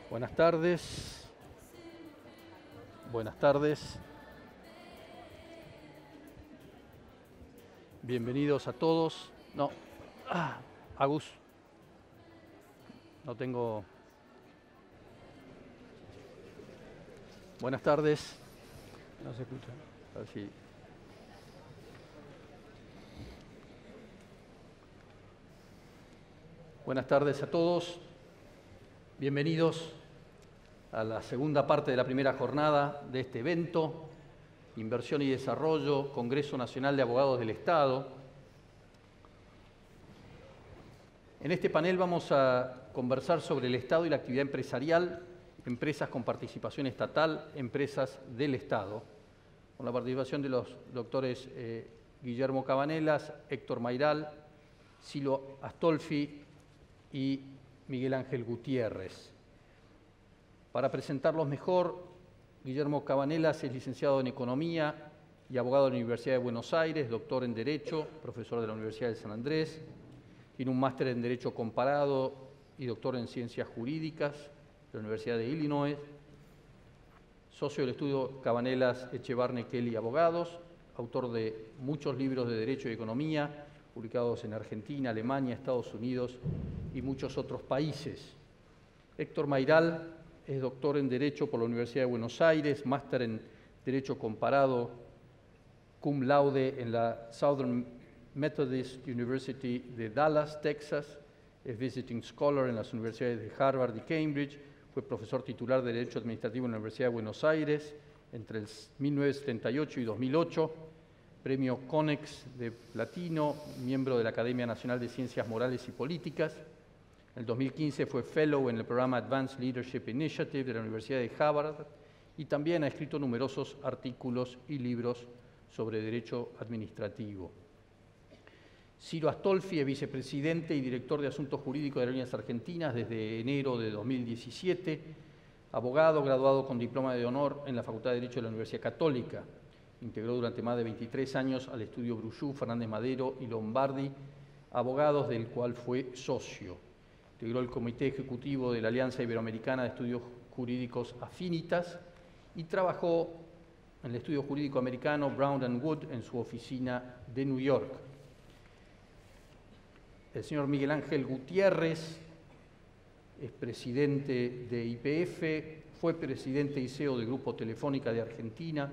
Buenas tardes. Buenas tardes. Bienvenidos a todos. No. Agus. No tengo. Buenas tardes. No se escucha. A ver si. Buenas tardes a todos. Bienvenidos a la segunda parte de la primera jornada de este evento, Inversión y Desarrollo, Congreso Nacional de Abogados del Estado. En este panel vamos a conversar sobre el Estado y la actividad empresarial, empresas con participación estatal, empresas del Estado, con la participación de los doctores Guillermo Cabanelas, Héctor Mayral, Silo Astolfi y Miguel Ángel Gutiérrez. Para presentarlos mejor, Guillermo Cabanelas es licenciado en Economía y abogado de la Universidad de Buenos Aires, doctor en Derecho, profesor de la Universidad de San Andrés, tiene un máster en Derecho Comparado y doctor en Ciencias Jurídicas de la Universidad de Illinois, socio del estudio Cabanelas Echevarne Kelly Abogados, autor de muchos libros de Derecho y Economía, publicados en Argentina, Alemania, Estados Unidos y muchos otros países. Héctor Mayral es doctor en Derecho por la Universidad de Buenos Aires, máster en Derecho Comparado, cum laude en la Southern Methodist University de Dallas, Texas, es visiting scholar en las universidades de Harvard y Cambridge, fue profesor titular de Derecho Administrativo en la Universidad de Buenos Aires entre el 1978 y 2008, Premio Conex de Platino, miembro de la Academia Nacional de Ciencias Morales y Políticas. En el 2015 fue Fellow en el programa Advanced Leadership Initiative de la Universidad de Harvard y también ha escrito numerosos artículos y libros sobre derecho administrativo. Silo Astolfi es vicepresidente y director de Asuntos Jurídicos de Aerolíneas Argentinas desde enero de 2017, abogado graduado con diploma de honor en la Facultad de Derecho de la Universidad Católica. Integró durante más de 23 años al estudio Brullú, Fernández Madero y Lombardi, abogados del cual fue socio. Integró el Comité Ejecutivo de la Alianza Iberoamericana de Estudios Jurídicos Afinitas y trabajó en el estudio jurídico americano Brown & Wood en su oficina de New York. El señor Miguel Ángel Gutiérrez es presidente de YPF, fue presidente y CEO del Grupo Telefónica de Argentina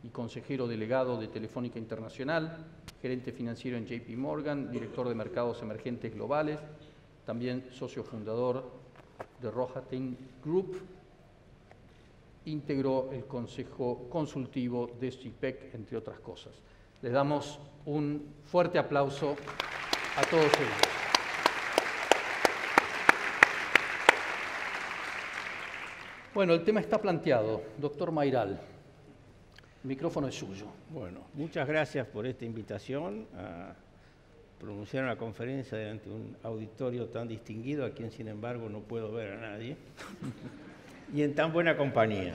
y consejero delegado de Telefónica Internacional, gerente financiero en JP Morgan, director de Mercados Emergentes Globales, también socio fundador de Rohatyn Group, integró el Consejo Consultivo de SIPEC, entre otras cosas. Les damos un fuerte aplauso a todos ellos. Bueno, el tema está planteado. Doctor Mayral, el micrófono es suyo. Bueno, muchas gracias por esta invitación a pronunciar una conferencia delante de un auditorio tan distinguido, a quien sin embargo no puedo ver a nadie, y en tan buena compañía.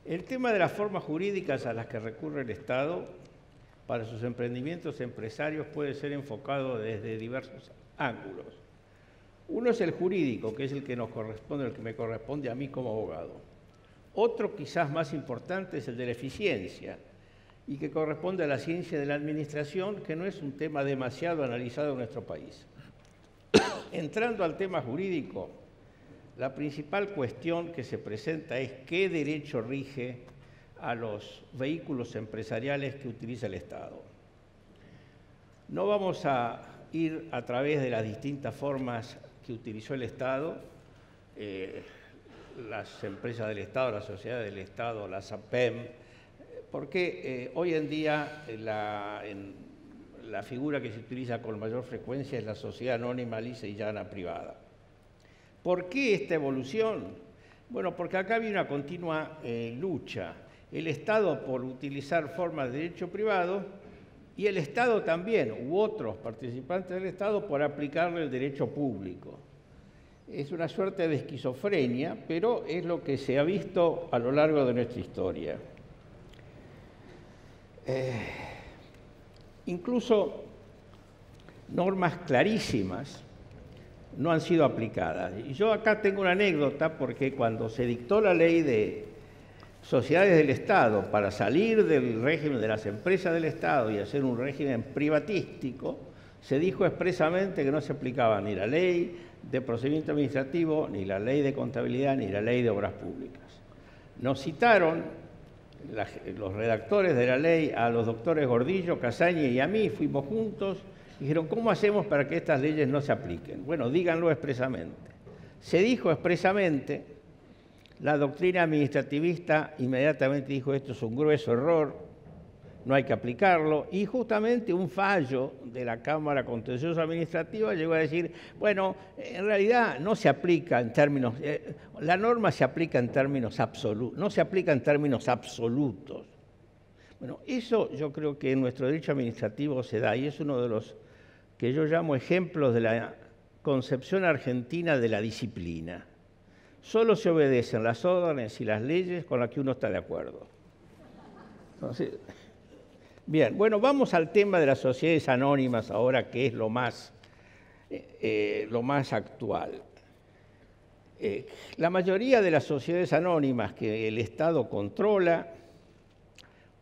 El tema de las formas jurídicas a las que recurre el Estado para sus emprendimientos empresarios puede ser enfocado desde diversos ángulos. Uno es el jurídico, que es el que nos corresponde, el que me corresponde a mí como abogado. Otro, quizás más importante, es el de la eficiencia, y que corresponde a la ciencia de la administración, que no es un tema demasiado analizado en nuestro país. Entrando al tema jurídico, la principal cuestión que se presenta es qué derecho rige a los vehículos empresariales que utiliza el Estado. No vamos a ir a través de las distintas formas que utilizó el Estado, las empresas del Estado, las sociedades del Estado, las APEM, porque hoy en día la figura que se utiliza con mayor frecuencia es la sociedad anónima lisa y llana privada. ¿Por qué esta evolución? Bueno, porque acá había una continua lucha. El Estado por utilizar formas de derecho privado y el Estado también, u otros participantes del Estado, por aplicarle el derecho público. Es una suerte de esquizofrenia, pero es lo que se ha visto a lo largo de nuestra historia. Incluso normas clarísimas no han sido aplicadas. Y yo acá tengo una anécdota porque cuando se dictó la ley de sociedades del Estado para salir del régimen de las empresas del Estado y hacer un régimen privatístico, se dijo expresamente que no se aplicaba ni la ley de procedimiento administrativo, ni la ley de contabilidad, ni la ley de obras públicas. Nos citaron los redactores de la ley a los doctores Gordillo, Casaña y a mí, fuimos juntos, y dijeron, ¿cómo hacemos para que estas leyes no se apliquen? Bueno, díganlo expresamente. Se dijo expresamente, la doctrina administrativista inmediatamente dijo, esto es un grueso error, no hay que aplicarlo, y justamente un fallo de la Cámara Contencioso Administrativa llegó a decir, bueno, en realidad no se aplica en términos, la norma se aplica en términos absolutos, no se aplica en términos absolutos. Bueno, eso yo creo que en nuestro derecho administrativo se da, y es uno de los que yo llamo ejemplos de la concepción argentina de la disciplina. Solo se obedecen las órdenes y las leyes con las que uno está de acuerdo. Entonces, bien, bueno, vamos al tema de las sociedades anónimas ahora, que es lo más actual. La mayoría de las sociedades anónimas que el Estado controla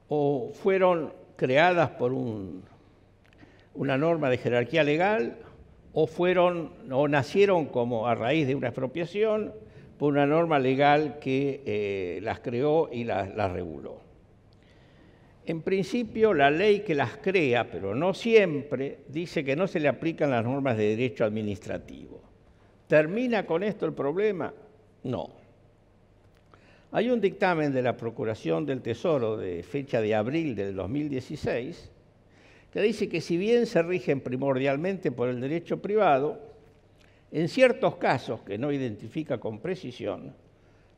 o fueron creadas por una norma de jerarquía legal o nacieron como a raíz de una expropiación por una norma legal que las creó y las reguló. En principio, la ley que las crea, pero no siempre, dice que no se le aplican las normas de derecho administrativo. ¿Termina con esto el problema? No. Hay un dictamen de la Procuración del Tesoro de fecha de abril del 2016 que dice que si bien se rigen primordialmente por el derecho privado, en ciertos casos que no identifica con precisión,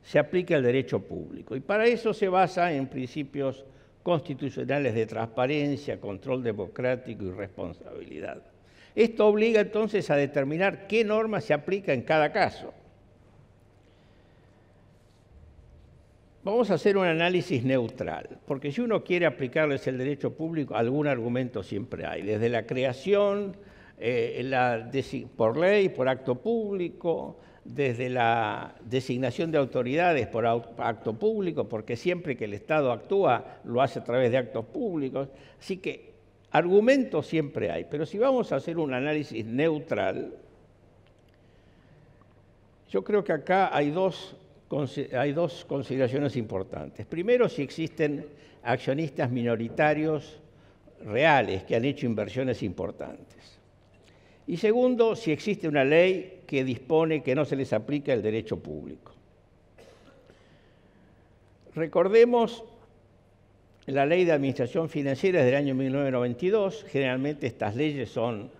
se aplica el derecho público. Y para eso se basa en principios constitucionales de transparencia, control democrático y responsabilidad. Esto obliga entonces a determinar qué norma se aplica en cada caso. Vamos a hacer un análisis neutral, porque si uno quiere aplicarles el derecho público, algún argumento siempre hay, desde la creación, por ley, por acto público, desde la designación de autoridades por acto público, porque siempre que el Estado actúa lo hace a través de actos públicos. Así que argumentos siempre hay, pero si vamos a hacer un análisis neutral, yo creo que acá hay dos consideraciones importantes. Primero, si existen accionistas minoritarios reales que han hecho inversiones importantes. Y segundo, si existe una ley que dispone que no se les aplica el derecho público. Recordemos la Ley de Administración Financiera del año 1992. Generalmente estas leyes son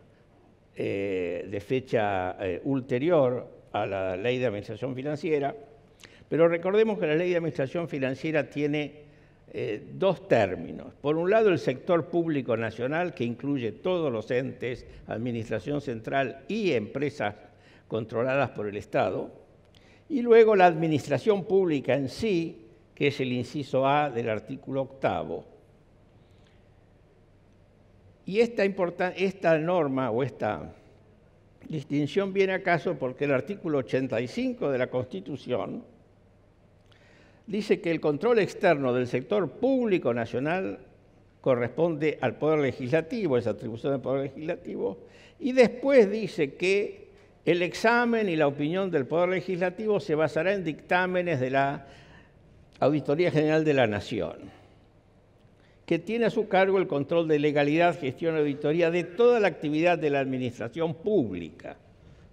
de fecha ulterior a la Ley de Administración Financiera, pero recordemos que la Ley de Administración Financiera tiene dos términos. Por un lado, el sector público nacional, que incluye todos los entes, administración central y empresas controladas por el Estado, y luego la administración pública en sí, que es el inciso A del artículo 8º. Y esta norma o esta distinción viene a caso porque el artículo 85 de la Constitución dice que el control externo del sector público nacional corresponde al Poder Legislativo, es atribución del Poder Legislativo, y después dice que el examen y la opinión del Poder Legislativo se basará en dictámenes de la Auditoría General de la Nación, que tiene a su cargo el control de legalidad, gestión y auditoría de toda la actividad de la administración pública,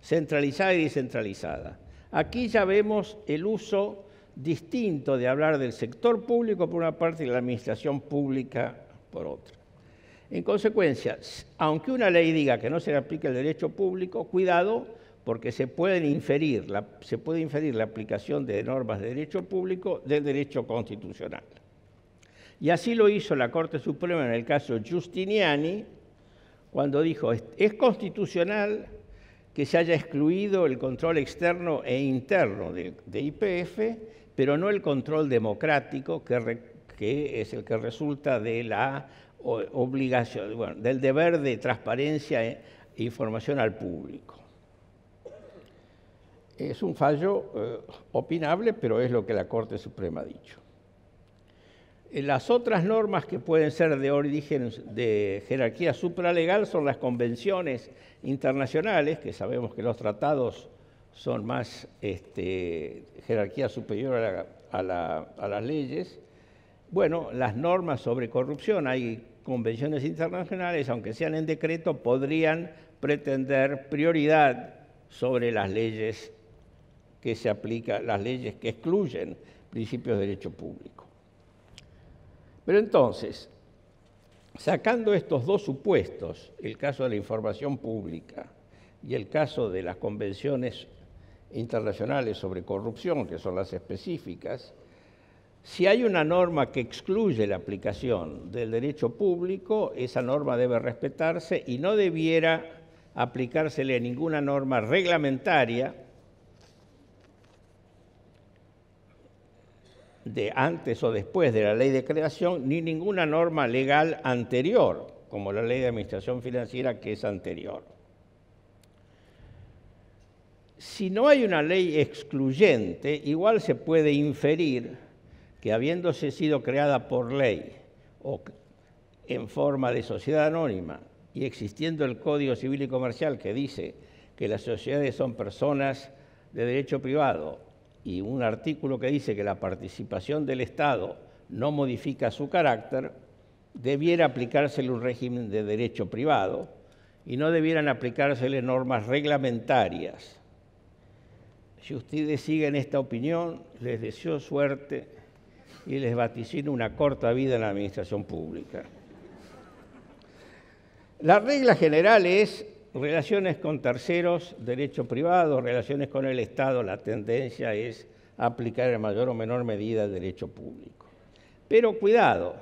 centralizada y descentralizada. Aquí ya vemos el uso distinto de hablar del sector público por una parte y de la administración pública por otra. En consecuencia, aunque una ley diga que no se le aplica el derecho público, cuidado, porque se puede inferir la aplicación de normas de derecho público del derecho constitucional. Y así lo hizo la Corte Suprema en el caso Giustiniani, cuando dijo, es constitucional que se haya excluido el control externo e interno de YPF, pero no el control democrático que es el que resulta de la obligación, del deber de transparencia e información al público. Es un fallo opinable, pero es lo que la Corte Suprema ha dicho. Las otras normas que pueden ser de origen de jerarquía supralegal son las convenciones internacionales, que sabemos que los tratados son más jerarquía superior a las leyes. Bueno, las normas sobre corrupción, hay convenciones internacionales, aunque sean en decreto, podrían pretender prioridad sobre las leyes que se aplican, las leyes que excluyen principios de derecho público. Pero entonces, sacando estos dos supuestos, el caso de la información pública y el caso de las convenciones internacionales sobre corrupción, que son las específicas, si hay una norma que excluye la aplicación del derecho público, esa norma debe respetarse y no debiera aplicársele ninguna norma reglamentaria de antes o después de la ley de creación, ni ninguna norma legal anterior, como la ley de administración financiera, que es anterior. Si no hay una ley excluyente, igual se puede inferir que habiéndose sido creada por ley o en forma de sociedad anónima y existiendo el Código Civil y Comercial que dice que las sociedades son personas de derecho privado, y un artículo que dice que la participación del Estado no modifica su carácter, debiera aplicársele un régimen de derecho privado y no debieran aplicársele normas reglamentarias. Si ustedes siguen esta opinión, les deseo suerte y les vaticino una corta vida en la administración pública. La regla general es relaciones con terceros, derecho privado, relaciones con el Estado, la tendencia es aplicar en mayor o menor medida el derecho público. Pero cuidado,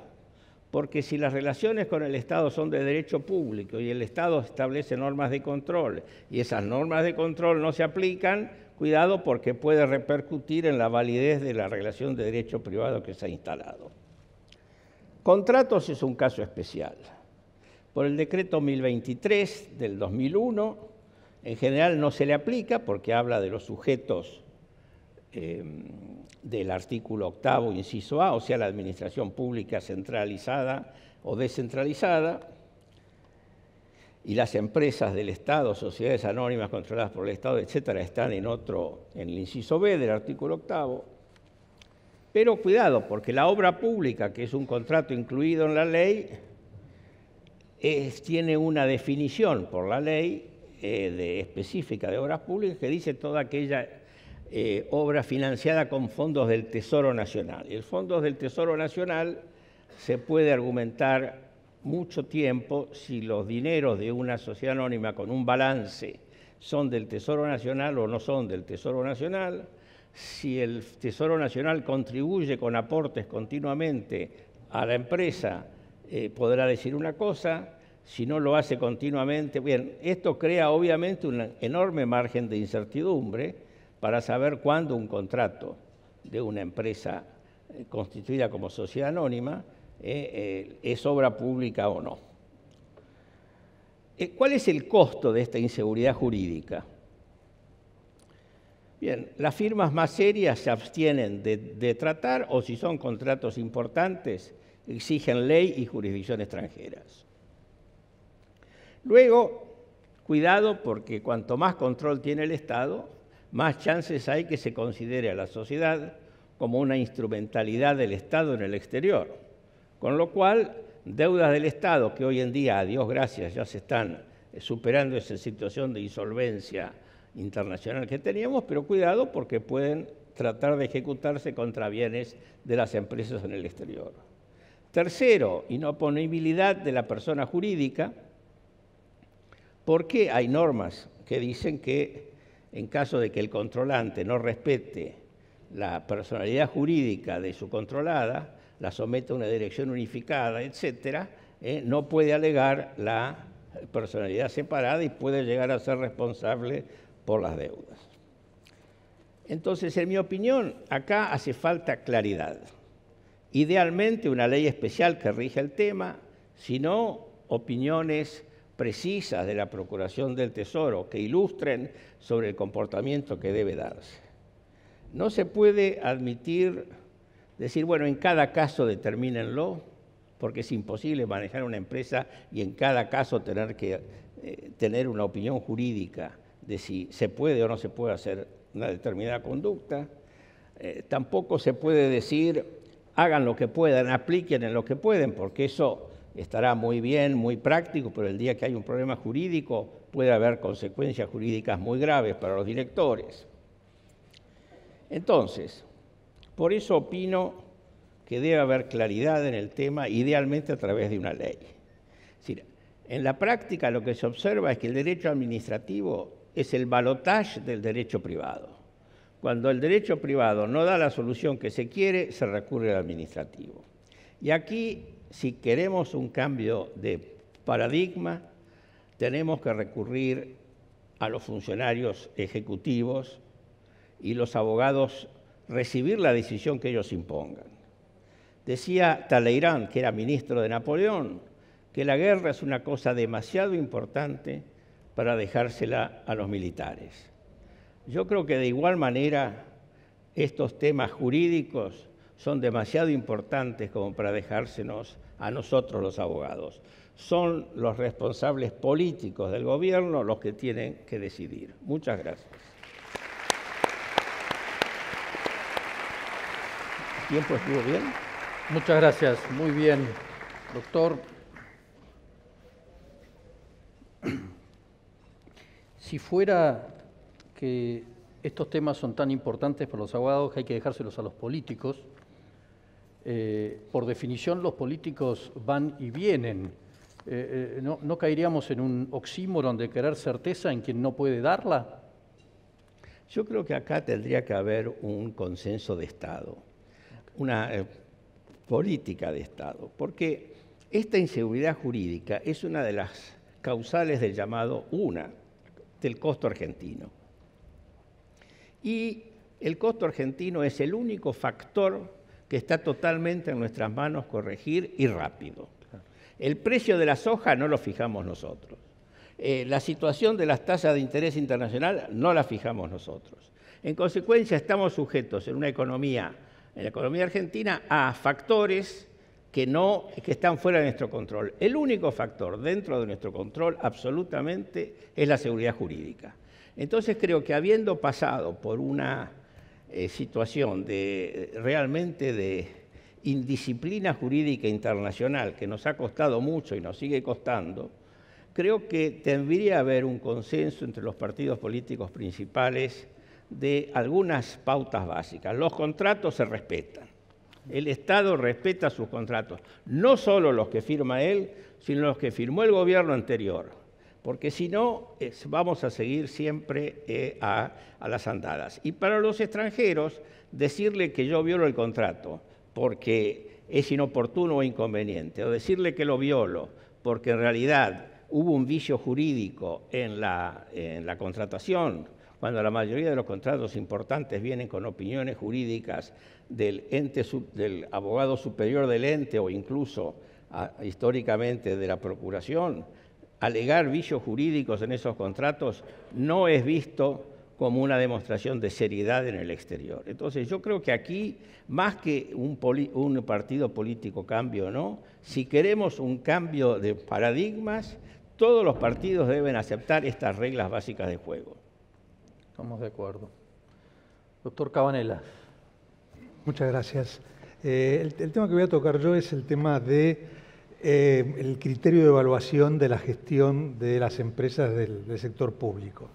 porque si las relaciones con el Estado son de derecho público y el Estado establece normas de control y esas normas de control no se aplican, cuidado porque puede repercutir en la validez de la relación de derecho privado que se ha instalado. Contratos es un caso especial. Por el decreto 1023 del 2001, en general no se le aplica porque habla de los sujetos del artículo 8º, inciso A, o sea, la administración pública centralizada o descentralizada, y las empresas del Estado, sociedades anónimas controladas por el Estado, etcétera, están en el inciso B del artículo 8º. Pero cuidado, porque la obra pública, que es un contrato incluido en la ley, tiene una definición por la ley específica de obras públicas que dice toda aquella obra financiada con fondos del Tesoro Nacional. Y el fondos del Tesoro Nacional se puede argumentar mucho tiempo si los dineros de una sociedad anónima con un balance son del Tesoro Nacional o no son del Tesoro Nacional, si el Tesoro Nacional contribuye con aportes continuamente a la empresa, podrá decir una cosa, si no lo hace continuamente. Bien, esto crea obviamente un enorme margen de incertidumbre para saber cuándo un contrato de una empresa constituida como sociedad anónima es obra pública o no. ¿Cuál es el costo de esta inseguridad jurídica? Bien, las firmas más serias se abstienen de tratar o si son contratos importantes, exigen ley y jurisdicción extranjeras. Luego, cuidado porque cuanto más control tiene el Estado, más chances hay que se considere a la sociedad como una instrumentalidad del Estado en el exterior. Con lo cual, deudas del Estado que hoy en día, a Dios gracias, ya se están superando esa situación de insolvencia internacional que teníamos, pero cuidado porque pueden tratar de ejecutarse contra bienes de las empresas en el exterior. Tercero, inoponibilidad de la persona jurídica, porque hay normas que dicen que en caso de que el controlante no respete la personalidad jurídica de su controlada, la somete a una dirección unificada, etcétera, no puede alegar la personalidad separada y puede llegar a ser responsable por las deudas. Entonces, en mi opinión, acá hace falta claridad. Idealmente una ley especial que rija el tema, si no, opiniones precisas de la Procuración del Tesoro que ilustren sobre el comportamiento que debe darse. No se puede admitir, decir, bueno, en cada caso determínenlo, porque es imposible manejar una empresa y en cada caso tener que tener una opinión jurídica de si se puede o no se puede hacer una determinada conducta. Tampoco se puede decir, hagan lo que puedan, apliquen en lo que pueden, porque eso estará muy bien, muy práctico, pero el día que hay un problema jurídico puede haber consecuencias jurídicas muy graves para los directores. Entonces, por eso opino que debe haber claridad en el tema, idealmente a través de una ley. Es decir, en la práctica lo que se observa es que el derecho administrativo es el balotaje del derecho privado. Cuando el derecho privado no da la solución que se quiere, se recurre al administrativo. Y aquí, si queremos un cambio de paradigma, tenemos que recurrir a los funcionarios ejecutivos y los abogados recibir la decisión que ellos impongan. Decía Talleyrand, que era ministro de Napoleón, que la guerra es una cosa demasiado importante para dejársela a los militares. Yo creo que de igual manera estos temas jurídicos son demasiado importantes como para dejárselos a nosotros los abogados. Son los responsables políticos del gobierno los que tienen que decidir. Muchas gracias. ¿El tiempo estuvo bien? Muchas gracias. Muy bien, doctor. Si fuera que estos temas son tan importantes para los abogados que hay que dejárselos a los políticos, por definición los políticos van y vienen. ¿No caeríamos en un oxímoron de querer certeza en quien no puede darla? Yo creo que acá tendría que haber un consenso de Estado, una política de Estado, porque esta inseguridad jurídica es una de las causales del llamado del costo argentino. Y el costo argentino es el único factor que está totalmente en nuestras manos corregir y rápido. El precio de la soja no lo fijamos nosotros. La situación de las tasas de interés internacional no la fijamos nosotros. En consecuencia, estamos sujetos en la economía argentina a factores que están fuera de nuestro control. El único factor dentro de nuestro control absolutamente es la seguridad jurídica. Entonces creo que habiendo pasado por una situación realmente de indisciplina jurídica internacional que nos ha costado mucho y nos sigue costando, creo que debería haber un consenso entre los partidos políticos principales de algunas pautas básicas. Los contratos se respetan. El Estado respeta sus contratos, no solo los que firma él, sino los que firmó el gobierno anterior, porque si no, vamos a seguir siempre a las andadas. Y para los extranjeros, decirle que yo violo el contrato porque es inoportuno o inconveniente, o decirle que lo violo porque en realidad hubo un vicio jurídico en la contratación, cuando la mayoría de los contratos importantes vienen con opiniones jurídicas del abogado superior del ente o incluso históricamente de la Procuración, alegar vicios jurídicos en esos contratos no es visto como una demostración de seriedad en el exterior. Entonces yo creo que aquí, más que un partido político cambio o no, si queremos un cambio de paradigmas, todos los partidos deben aceptar estas reglas básicas de juego. Estamos de acuerdo. Doctor Cabanela. Muchas gracias. El tema que voy a tocar yo es el tema de el criterio de evaluación de la gestión de las empresas del sector público.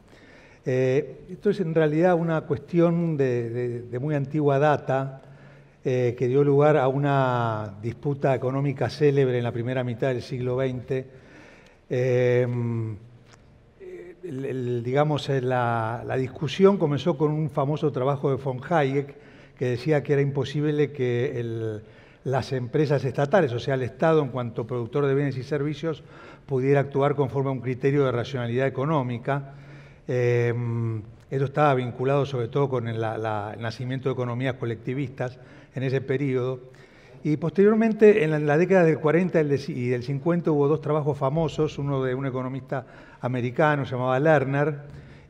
Esto es en realidad una cuestión de muy antigua data que dio lugar a una disputa económica célebre en la primera mitad del siglo XX. La discusión comenzó con un famoso trabajo de von Hayek que decía que era imposible que las empresas estatales, o sea, el Estado en cuanto productor de bienes y servicios, pudiera actuar conforme a un criterio de racionalidad económica. Esto estaba vinculado sobre todo con el nacimiento de economías colectivistas en ese periodo. Y posteriormente, en la década del 40 y del 50, hubo dos trabajos famosos, uno de un economista americano, se llamaba Lerner,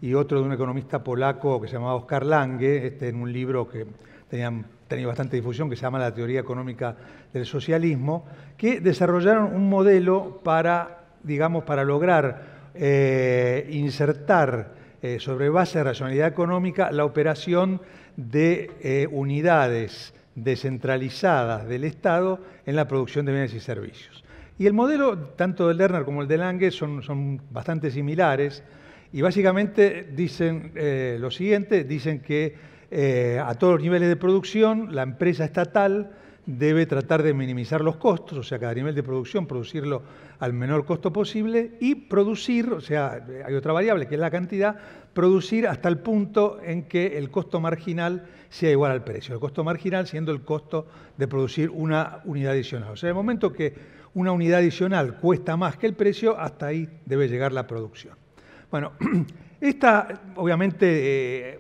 y otro de un economista polaco que se llamaba Oskar Lange, en un libro que tenía bastante difusión, que se llama La teoría económica del socialismo, que desarrollaron un modelo para, digamos, para lograr insertar sobre base de racionalidad económica la operación de unidades descentralizadas del Estado en la producción de bienes y servicios. Y el modelo, tanto del Lerner como el de Lange, son bastante similares y básicamente dicen lo siguiente, dicen que a todos los niveles de producción la empresa estatal debe tratar de minimizar los costos, o sea, cada nivel de producción producirlo al menor costo posible y producir, o sea, hay otra variable que es la cantidad, producir hasta el punto en que el costo marginal sea igual al precio. El costo marginal siendo el costo de producir una unidad adicional. O sea, en el momento que una unidad adicional cuesta más que el precio, hasta ahí debe llegar la producción. Bueno, obviamente,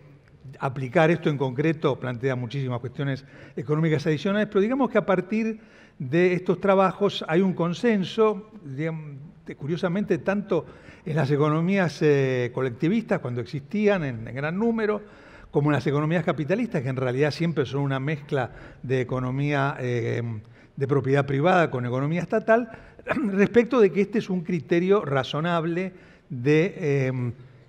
aplicar esto en concreto plantea muchísimas cuestiones económicas adicionales, pero digamos que a partir de estos trabajos hay un consenso, curiosamente, tanto en las economías colectivistas, cuando existían en gran número, como en las economías capitalistas, que en realidad siempre son una mezcla de economía de propiedad privada con economía estatal, respecto de que este es un criterio razonable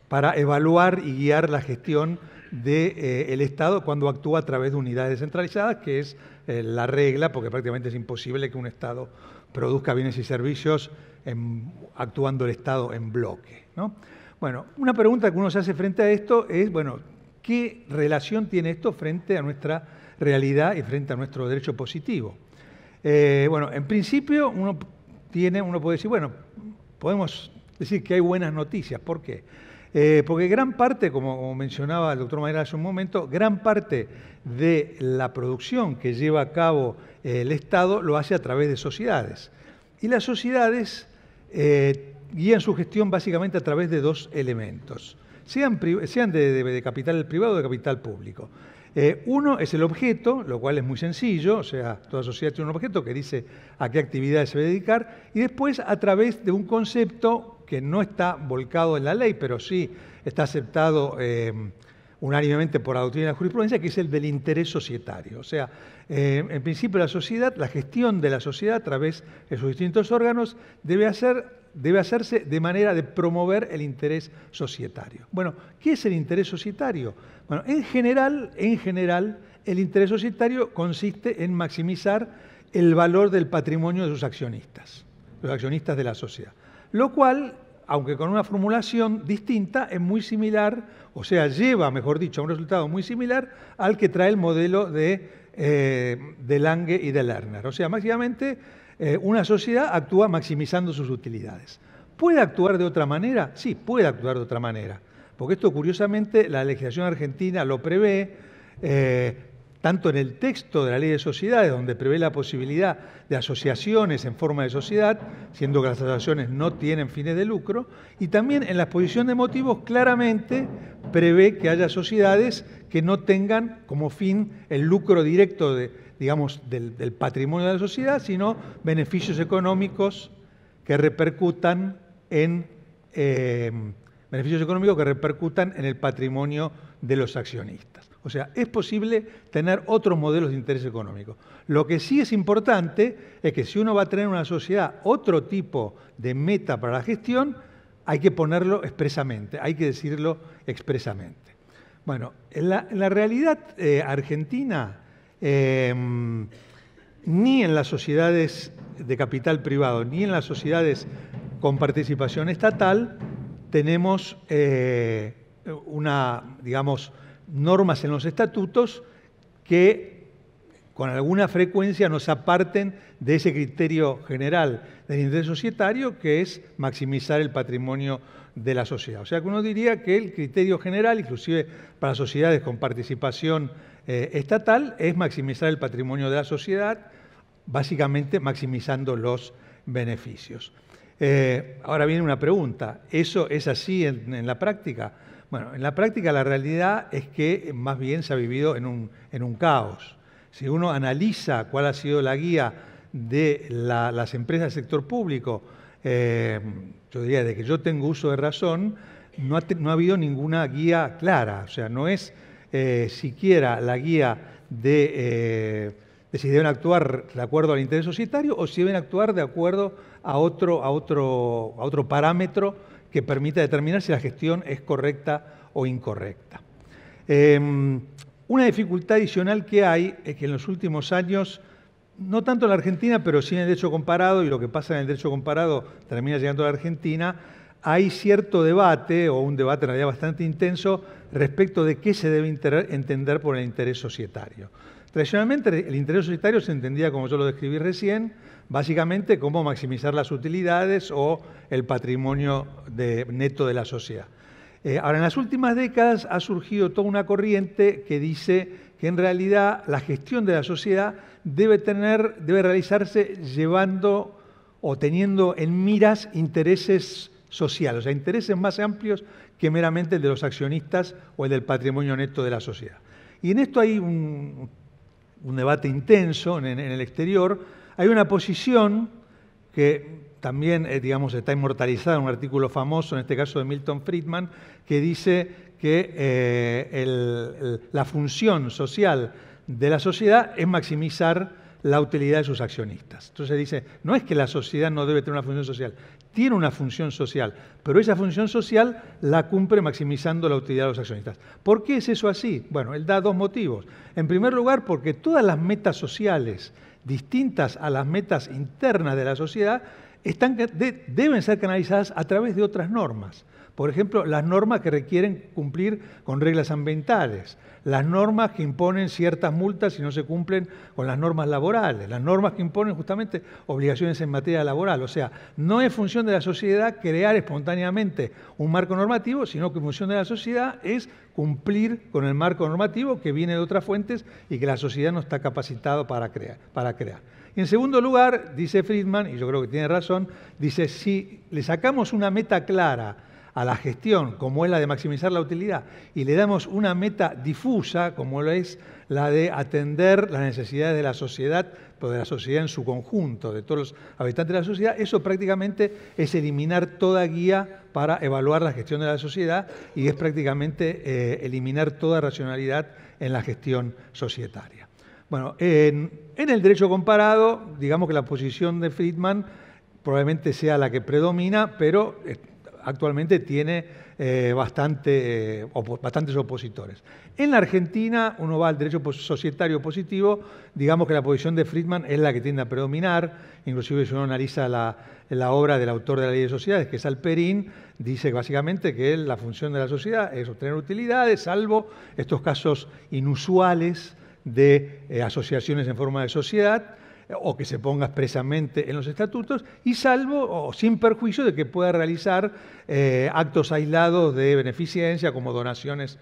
para evaluar y guiar la gestión del Estado cuando actúa a través de unidades descentralizadas, que es la regla, porque prácticamente es imposible que un Estado produzca bienes y servicios actuando el Estado en bloque, ¿no? Bueno, una pregunta que uno se hace frente a esto es, bueno, ¿qué relación tiene esto frente a nuestra realidad y frente a nuestro derecho positivo? Bueno, en principio uno puede decir, bueno, podemos decir que hay buenas noticias. ¿Por qué? Porque gran parte, como mencionaba el doctor Mayrala hace un momento, gran parte de la producción que lleva a cabo el Estado lo hace a través de sociedades. Y las sociedades guían su gestión básicamente a través de dos elementos, sean de capital privado o de capital público. Uno es el objeto, lo cual es muy sencillo, o sea, toda sociedad tiene un objeto que dice a qué actividades se debe dedicar, y después a través de un concepto que no está volcado en la ley, pero sí está aceptado unánimemente por la doctrina y la jurisprudencia, que es el del interés societario. O sea, en principio la gestión de la sociedad a través de sus distintos órganos debe hacerse de manera de promover el interés societario. Bueno, ¿qué es el interés societario? Bueno, en general, el interés societario consiste en maximizar el valor del patrimonio de sus accionistas, los accionistas de la sociedad. Lo cual, aunque con una formulación distinta, es muy similar, o sea, lleva, mejor dicho, a un resultado muy similar al que trae el modelo de Lange y de Lerner. O sea, básicamente, una sociedad actúa maximizando sus utilidades. ¿Puede actuar de otra manera? Sí, puede actuar de otra manera. Porque esto, curiosamente, la legislación argentina lo prevé, tanto en el texto de la Ley de Sociedades, donde prevé la posibilidad de asociaciones en forma de sociedad, siendo que las asociaciones no tienen fines de lucro, y también en la exposición de motivos claramente prevé que haya sociedades que no tengan como fin el lucro directo del patrimonio de la sociedad, sino beneficios económicos que repercutan en el patrimonio de los accionistas. O sea, es posible tener otros modelos de interés económico. Lo que sí es importante es que si uno va a tener una sociedad otro tipo de meta para la gestión, hay que ponerlo expresamente, hay que decirlo expresamente. Bueno, en la realidad argentina, ni en las sociedades de capital privado, ni en las sociedades con participación estatal, tenemos normas en los estatutos que con alguna frecuencia nos aparten de ese criterio general del interés societario, que es maximizar el patrimonio de la sociedad. O sea que uno diría que el criterio general, inclusive para sociedades con participación estatal, es maximizar el patrimonio de la sociedad, básicamente maximizando los beneficios. Ahora viene una pregunta, ¿eso es así en la práctica? Bueno, en la práctica la realidad es que más bien se ha vivido en un caos. Si uno analiza cuál ha sido la guía de las empresas del sector público, yo diría, de que yo tengo uso de razón, no ha habido ninguna guía clara. O sea, no es siquiera la guía de si deben actuar de acuerdo al interés societario o si deben actuar de acuerdo a otro parámetro que permita determinar si la gestión es correcta o incorrecta. Una dificultad adicional que hay es que en los últimos años, no tanto en la Argentina, pero sí en el derecho comparado, y lo que pasa en el derecho comparado termina llegando a la Argentina, hay cierto debate, o un debate en realidad bastante intenso, respecto de qué se debe entender por el interés societario. Tradicionalmente el interés societario se entendía, como yo lo describí recién, básicamente como maximizar las utilidades o el patrimonio neto de la sociedad. Ahora, en las últimas décadas ha surgido toda una corriente que dice que en realidad la gestión de la sociedad debe realizarse llevando o teniendo en miras intereses sociales, o sea, intereses más amplios que meramente el de los accionistas o el del patrimonio neto de la sociedad. Y en esto hay un debate intenso en el exterior. Hay una posición que también, digamos, está inmortalizada en un artículo famoso, en este caso de Milton Friedman, que dice que la función social de la sociedad es maximizar la utilidad de sus accionistas. Entonces dice, no es que la sociedad no debe tener una función social, tiene una función social, pero esa función social la cumple maximizando la utilidad de los accionistas. ¿Por qué es eso así? Bueno, él da dos motivos. En primer lugar, porque todas las metas sociales distintas a las metas internas de la sociedad deben ser canalizadas a través de otras normas. Por ejemplo, las normas que requieren cumplir con reglas ambientales, las normas que imponen ciertas multas si no se cumplen con las normas laborales, las normas que imponen justamente obligaciones en materia laboral. O sea, no es función de la sociedad crear espontáneamente un marco normativo, sino que función de la sociedad es cumplir con el marco normativo que viene de otras fuentes y que la sociedad no está capacitada para crear. Y en segundo lugar, dice Friedman, y yo creo que tiene razón, dice, si le sacamos una meta clara a la gestión, como es la de maximizar la utilidad, y le damos una meta difusa, como lo es la de atender las necesidades de la sociedad, pero de la sociedad en su conjunto, de todos los habitantes de la sociedad, eso prácticamente es eliminar toda guía para evaluar la gestión de la sociedad y es prácticamente eliminar toda racionalidad en la gestión societaria. Bueno, en el derecho comparado, digamos que la posición de Friedman probablemente sea la que predomina, pero actualmente tiene bastantes opositores. En la Argentina, uno va al derecho societario positivo, digamos que la posición de Friedman es la que tiende a predominar, inclusive si uno analiza la obra del autor de la Ley de Sociedades, que es Alperín, dice básicamente que la función de la sociedad es obtener utilidades, salvo estos casos inusuales de asociaciones en forma de sociedad, o que se ponga expresamente en los estatutos, y salvo o sin perjuicio de que pueda realizar actos aislados de beneficencia, como donaciones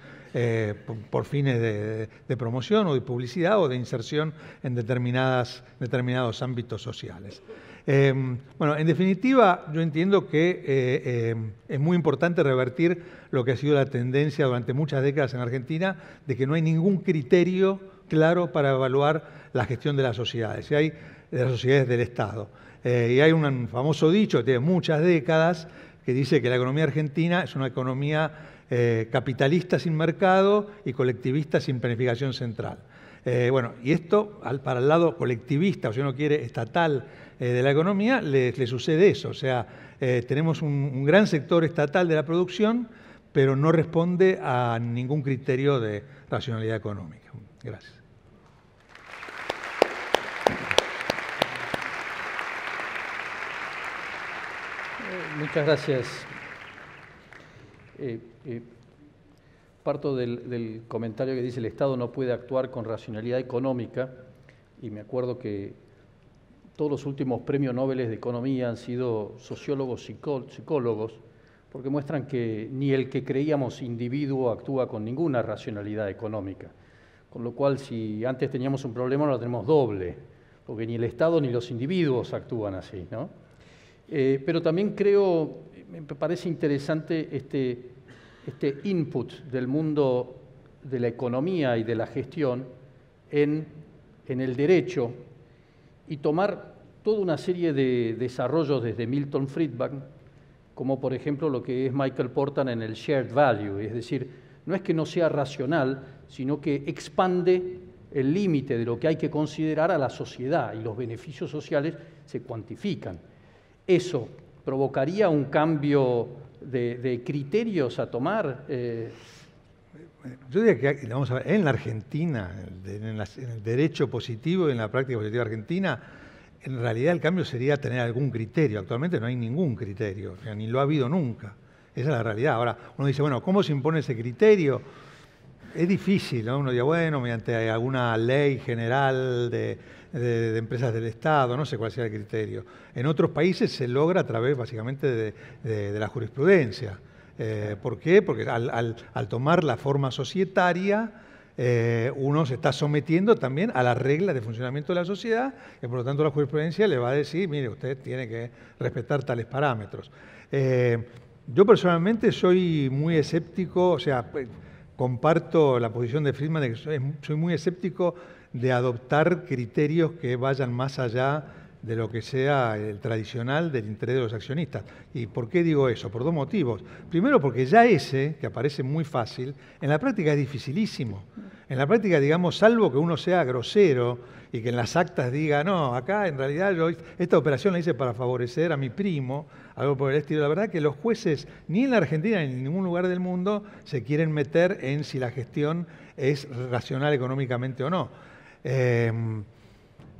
por fines de promoción o de publicidad o de inserción en determinados ámbitos sociales. Bueno, en definitiva, yo entiendo que es muy importante revertir lo que ha sido la tendencia durante muchas décadas en Argentina, de que no hay ningún criterio claro para evaluar la gestión de las sociedades, de las sociedades del Estado. Y hay un famoso dicho que tiene muchas décadas que dice que la economía argentina es una economía capitalista sin mercado y colectivista sin planificación central. Bueno, y esto para el lado colectivista, o si uno quiere estatal de la economía, le sucede eso. O sea, tenemos un gran sector estatal de la producción, pero no responde a ningún criterio de racionalidad económica. Gracias. Muchas gracias. Parto del comentario que dice el Estado no puede actuar con racionalidad económica, y me acuerdo que todos los últimos premios Nobel de Economía han sido sociólogos, psicólogos, porque muestran que ni el que creíamos individuo actúa con ninguna racionalidad económica. Con lo cual, si antes teníamos un problema, ahora lo tenemos doble, porque ni el Estado ni los individuos actúan así, ¿no? Pero también me parece interesante este input del mundo de la economía y de la gestión en en el derecho y tomar toda una serie de desarrollos desde Milton Friedman, como por ejemplo lo que es Michael Portan en el shared value, es decir, no es que no sea racional, sino que expande el límite de lo que hay que considerar a la sociedad y los beneficios sociales se cuantifican. Eso provocaría un cambio de criterios a tomar. Yo diría que, vamos a ver, en la Argentina, en el derecho positivo y en la práctica positiva argentina, en realidad el cambio sería tener algún criterio. Actualmente no hay ningún criterio, o sea, ni lo ha habido nunca. Esa es la realidad. Ahora, uno dice, bueno, ¿cómo se impone ese criterio? Es difícil, ¿no? Uno dice, bueno, mediante alguna ley general de empresas del Estado, no sé cuál sea el criterio. En otros países se logra a través, básicamente, de la jurisprudencia. ¿Por qué? Porque al tomar la forma societaria, uno se está sometiendo también a las reglas de funcionamiento de la sociedad y por lo tanto la jurisprudencia le va a decir, mire, usted tiene que respetar tales parámetros. Yo personalmente soy muy escéptico, o sea, comparto la posición de Friedman de que soy muy escéptico de adoptar criterios que vayan más allá de lo que sea el tradicional del interés de los accionistas. ¿Y por qué digo eso? Por dos motivos. Primero, porque ya ese, que aparece muy fácil, en la práctica es dificilísimo. En la práctica, digamos, salvo que uno sea grosero y que en las actas diga, no, acá en realidad yo esta operación la hice para favorecer a mi primo, algo por el estilo. La verdad que los jueces, ni en la Argentina ni en ningún lugar del mundo, se quieren meter en si la gestión es racional económicamente o no.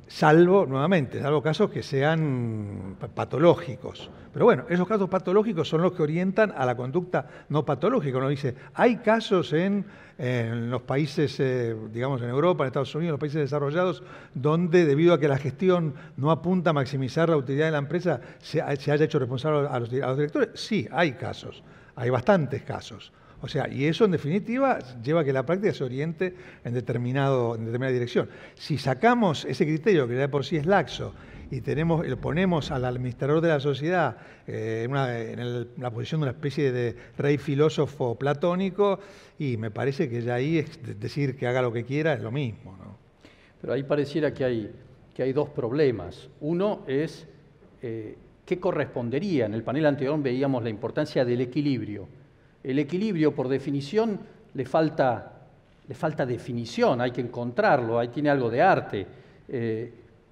Salvo casos que sean patológicos. Pero bueno, esos casos patológicos son los que orientan a la conducta no patológica. Uno dice, hay casos en los países, digamos en Europa, en Estados Unidos, en los países desarrollados, donde debido a que la gestión no apunta a maximizar la utilidad de la empresa, se haya hecho responsable a los directores. Sí, hay casos, hay bastantes casos. O sea, y eso en definitiva lleva a que la práctica se oriente en determinada dirección. Si sacamos ese criterio que ya de por sí es laxo y lo ponemos al administrador de la sociedad en la posición de una especie de rey filósofo platónico, y me parece que ya ahí es decir que haga lo que quiera es lo mismo, ¿no? Pero ahí pareciera que hay dos problemas. Uno es qué correspondería. En el panel anterior veíamos la importancia del equilibrio. El equilibrio, por definición, le falta definición, hay que encontrarlo, ahí tiene algo de arte.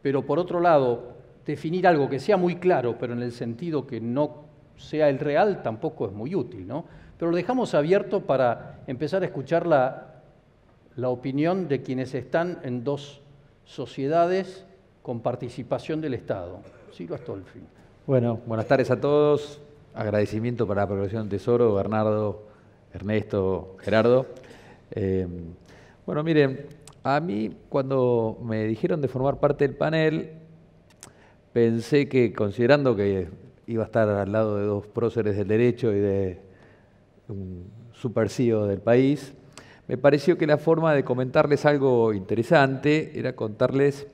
Pero por otro lado, definir algo que sea muy claro, pero en el sentido que no sea el real, tampoco es muy útil, ¿no? Pero lo dejamos abierto para empezar a escuchar la opinión de quienes están en dos sociedades con participación del Estado. Silvio Astolfi. Bueno, buenas tardes a todos. Agradecimiento para la Procuración del Tesoro, Bernardo, Ernesto, Gerardo. Bueno, miren, a mí cuando me dijeron de formar parte del panel, pensé que, considerando que iba a estar al lado de dos próceres del derecho y de un super CEO del país, me pareció que la forma de comentarles algo interesante era contarles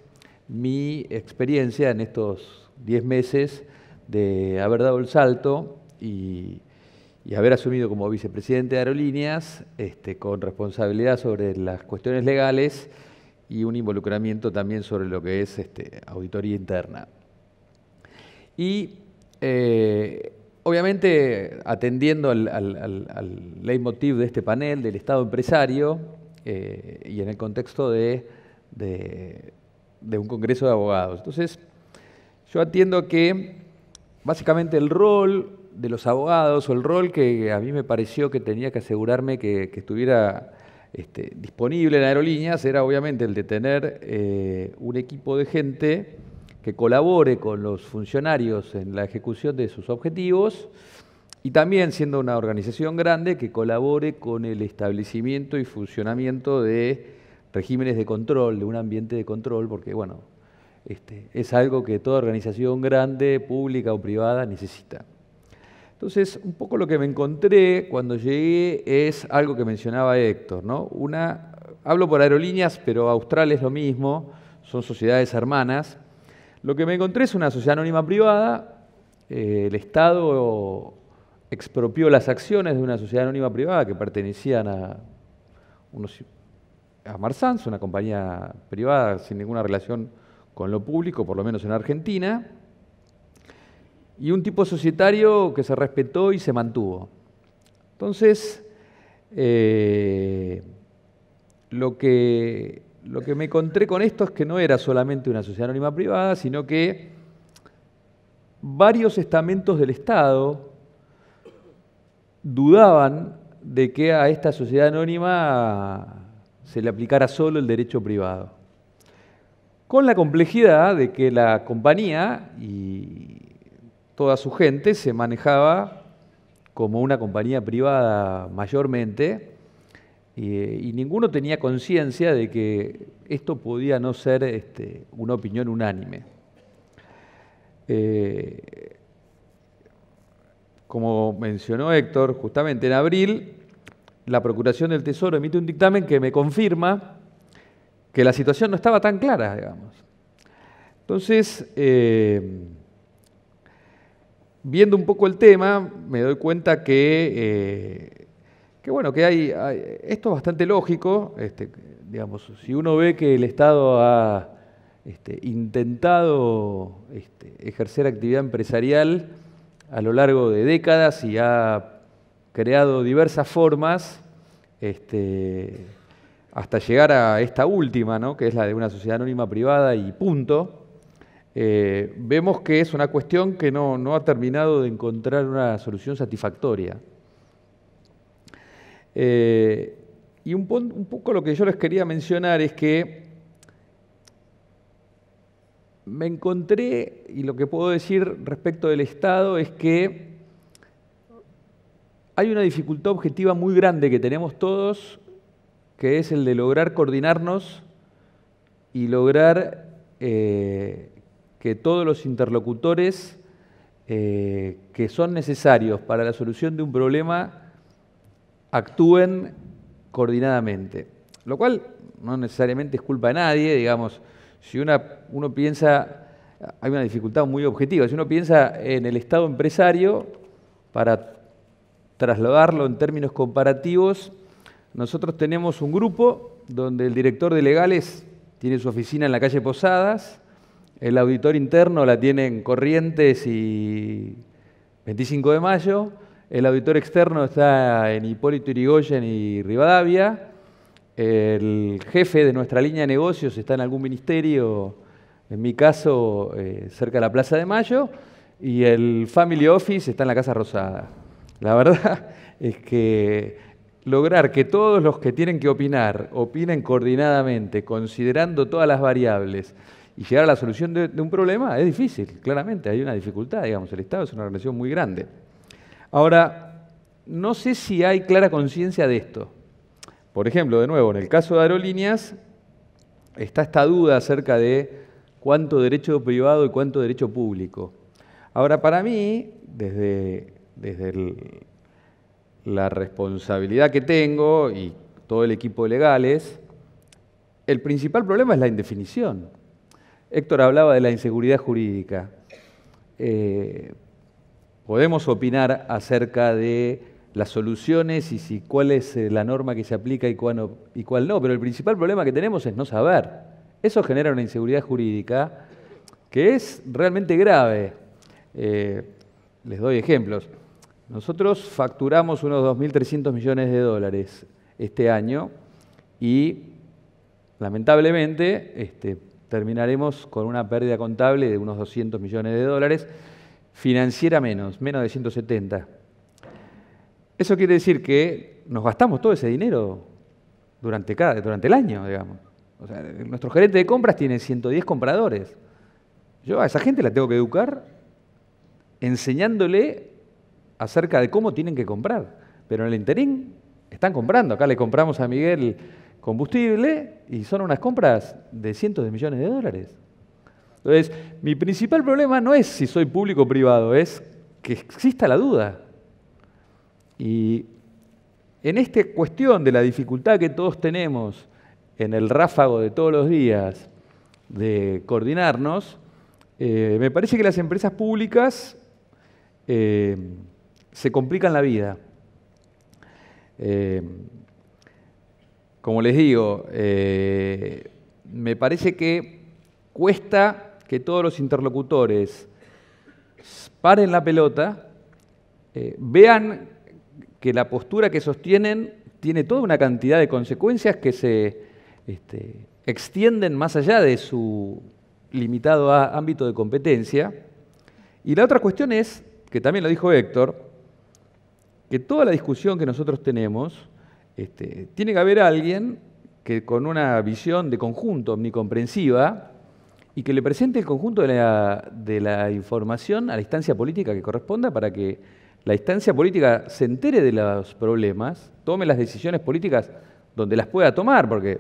mi experiencia en estos 10 meses de haber dado el salto y haber asumido como vicepresidente de Aerolíneas con responsabilidad sobre las cuestiones legales y un involucramiento también sobre lo que es auditoría interna. Y obviamente atendiendo al leitmotiv de este panel del Estado empresario y en el contexto de un congreso de abogados. Entonces, yo atiendo que básicamente el rol de los abogados, o el rol que a mí me pareció que tenía que asegurarme que estuviera disponible en Aerolíneas, era obviamente el de tener un equipo de gente que colabore con los funcionarios en la ejecución de sus objetivos y también, siendo una organización grande, que colabore con el establecimiento y funcionamiento de regímenes de control, de un ambiente de control, porque bueno, es algo que toda organización grande, pública o privada, necesita. Entonces, un poco lo que me encontré cuando llegué es algo que mencionaba Héctor, ¿no? Hablo por Aerolíneas, pero Austral es lo mismo, son sociedades hermanas. Lo que me encontré es una sociedad anónima privada, el Estado expropió las acciones de una sociedad anónima privada que pertenecían a unos a Marsans, una compañía privada sin ninguna relación con lo público, por lo menos en Argentina, y un tipo societario que se respetó y se mantuvo. Entonces, lo que me encontré con esto es que no era solamente una sociedad anónima privada, sino que varios estamentos del Estado dudaban de que a esta sociedad anónima se le aplicara solo el derecho privado, con la complejidad de que la compañía y toda su gente se manejaba como una compañía privada mayormente, y ninguno tenía conciencia de que esto podía no ser una opinión unánime. Como mencionó Héctor, justamente en abril, la Procuración del Tesoro emite un dictamen que me confirma que la situación no estaba tan clara, digamos. Entonces, viendo un poco el tema, me doy cuenta que hay, esto es bastante lógico. Digamos, si uno ve que el Estado ha intentado ejercer actividad empresarial a lo largo de décadas y ha creado diversas formas hasta llegar a esta última, ¿no?, que es la de una sociedad anónima privada y punto, vemos que es una cuestión que no ha terminado de encontrar una solución satisfactoria. Y un poco lo que yo les quería mencionar es que me encontré, y lo que puedo decir respecto del Estado es que hay una dificultad objetiva muy grande que tenemos todos, que es el de lograr coordinarnos y lograr que todos los interlocutores que son necesarios para la solución de un problema actúen coordinadamente. Lo cual no necesariamente es culpa de nadie, digamos. Si uno piensa, hay una dificultad muy objetiva, si uno piensa en el Estado empresario, para trasladarlo en términos comparativos, nosotros tenemos un grupo donde el director de legales tiene su oficina en la calle Posadas, el auditor interno la tiene en Corrientes y 25 de Mayo, el auditor externo está en Hipólito Yrigoyen y Rivadavia, el jefe de nuestra línea de negocios está en algún ministerio, en mi caso cerca de la Plaza de Mayo, y el Family Office está en la Casa Rosada. La verdad es que lograr que todos los que tienen que opinar, opinen coordinadamente, considerando todas las variables, y llegar a la solución de un problema es difícil, claramente, hay una dificultad, digamos, el Estado es una organización muy grande. Ahora, no sé si hay clara conciencia de esto. Por ejemplo, de nuevo, en el caso de aerolíneas, está esta duda acerca de cuánto derecho privado y cuánto derecho público. Ahora, para mí, desde la responsabilidad que tengo y todo el equipo de legales, el principal problema es la indefinición. Héctor hablaba de la inseguridad jurídica. Podemos opinar acerca de las soluciones y cuál es la norma que se aplica y cuál no, pero el principal problema que tenemos es no saber. Eso genera una inseguridad jurídica que es realmente grave. Les doy ejemplos. Nosotros facturamos unos 2.300 millones de dólares este año y lamentablemente terminaremos con una pérdida contable de unos 200 millones de dólares, financiera menos de 170. Eso quiere decir que nos gastamos todo ese dinero durante el año, digamos. O sea, nuestro gerente de compras tiene 110 compradores. Yo a esa gente la tengo que educar enseñándole acerca de cómo tienen que comprar. Pero en el interín están comprando. Acá le compramos a Miguel combustible y son unas compras de cientos de millones de dólares. Entonces, mi principal problema no es si soy público o privado, es que exista la duda. Y en esta cuestión de la dificultad que todos tenemos en el ráfago de todos los días de coordinarnos, me parece que las empresas públicas se complican la vida. como les digo, me parece que cuesta que todos los interlocutores paren la pelota, vean que la postura que sostienen tiene toda una cantidad de consecuencias que se extienden más allá de su limitado ámbito de competencia. Y la otra cuestión es, que también lo dijo Héctor, que toda la discusión que nosotros tenemos, tiene que haber alguien que con una visión de conjunto omnicomprensiva y que le presente el conjunto de la información a la instancia política que corresponda para que la instancia política se entere de los problemas, tome las decisiones políticas donde las pueda tomar, porque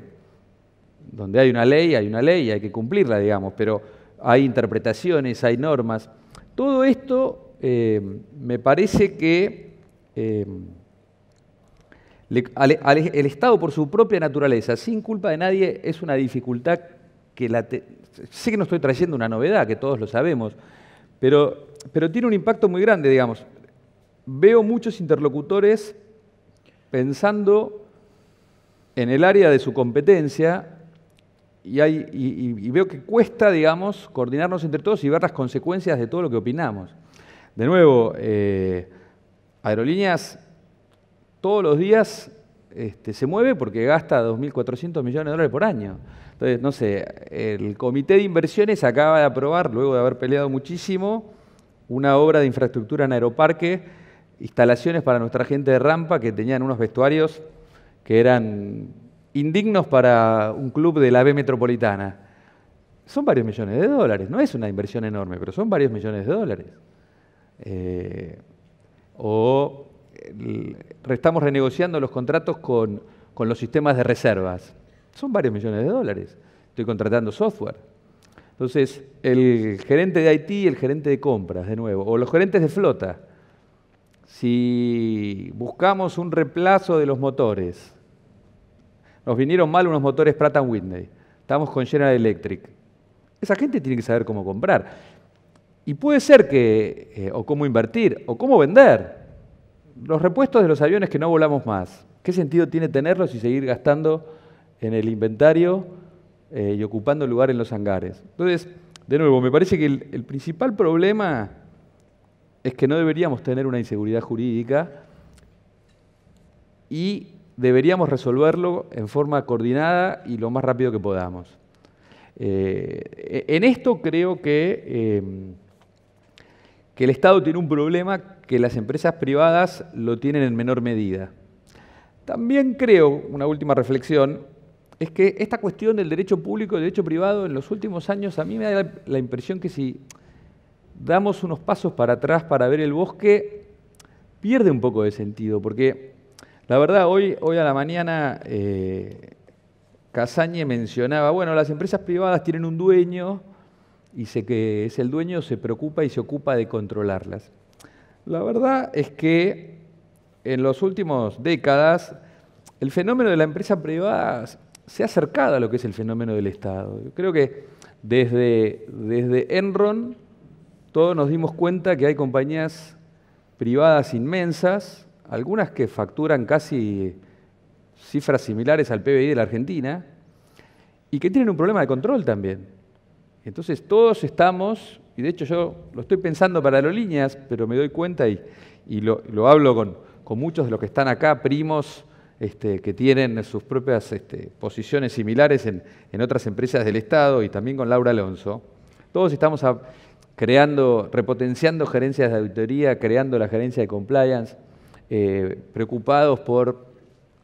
donde hay una ley y hay que cumplirla, digamos, pero hay interpretaciones, hay normas. Todo esto me parece que el Estado, por su propia naturaleza, sin culpa de nadie, es una dificultad que sé que no estoy trayendo una novedad, que todos lo sabemos, pero tiene un impacto muy grande, digamos. Veo muchos interlocutores pensando en el área de su competencia y veo que cuesta, digamos, coordinarnos entre todos y ver las consecuencias de todo lo que opinamos. De nuevo, Aerolíneas todos los días se mueve porque gasta 2.400 millones de dólares por año. Entonces, no sé, el Comité de Inversiones acaba de aprobar, luego de haber peleado muchísimo, una obra de infraestructura en Aeroparque, instalaciones para nuestra gente de rampa que tenían unos vestuarios que eran indignos para un club de la B Metropolitana. Son varios millones de dólares, no es una inversión enorme, pero son varios millones de dólares. Estamos renegociando los contratos con los sistemas de reservas. Son varios millones de dólares. Estoy contratando software. Entonces, el gerente de IT y el gerente de compras, de nuevo, o los gerentes de flota. Si buscamos un reemplazo de los motores, nos vinieron mal unos motores Pratt & Whitney, estamos con General Electric. Esa gente tiene que saber cómo comprar. Y puede ser que, o cómo invertir, o cómo vender. Los repuestos de los aviones que no volamos más, ¿qué sentido tiene tenerlos y seguir gastando en el inventario y ocupando lugar en los hangares? Entonces, de nuevo, me parece que el principal problema es que no deberíamos tener una inseguridad jurídica y deberíamos resolverlo en forma coordinada y lo más rápido que podamos. En esto creo que el Estado tiene un problema que las empresas privadas lo tienen en menor medida. También creo, una última reflexión, es que esta cuestión del derecho público y el derecho privado en los últimos años a mí me da la impresión que si damos unos pasos para atrás para ver el bosque, pierde un poco de sentido, porque la verdad hoy a la mañana Casañe mencionaba, bueno, las empresas privadas tienen un dueño y sé que es el dueño, se preocupa y se ocupa de controlarlas. La verdad es que en las últimas décadas el fenómeno de la empresa privada se ha acercado a lo que es el fenómeno del Estado. Yo creo que desde Enron todos nos dimos cuenta que hay compañías privadas inmensas, algunas que facturan casi cifras similares al PBI de la Argentina, y que tienen un problema de control también. Entonces todos estamos, y de hecho yo lo estoy pensando para Aerolíneas, pero me doy cuenta y lo hablo con muchos de los que están acá, primos que tienen sus propias posiciones similares en otras empresas del Estado, y también con Laura Alonso. Todos estamos repotenciando gerencias de auditoría, creando la gerencia de compliance, preocupados por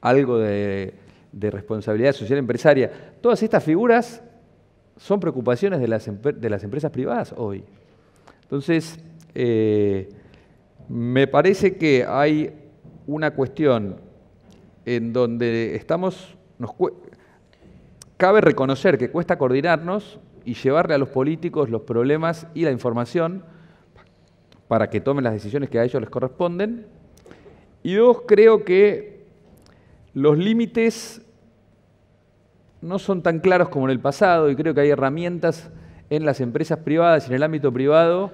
algo de responsabilidad social empresaria. Todas estas figuras son preocupaciones de las empresas privadas hoy. Entonces, me parece que hay una cuestión en donde cabe reconocer que cuesta coordinarnos y llevarle a los políticos los problemas y la información para que tomen las decisiones que a ellos les corresponden. Y dos, creo que los límites no son tan claros como en el pasado, y creo que hay herramientas en las empresas privadas y en el ámbito privado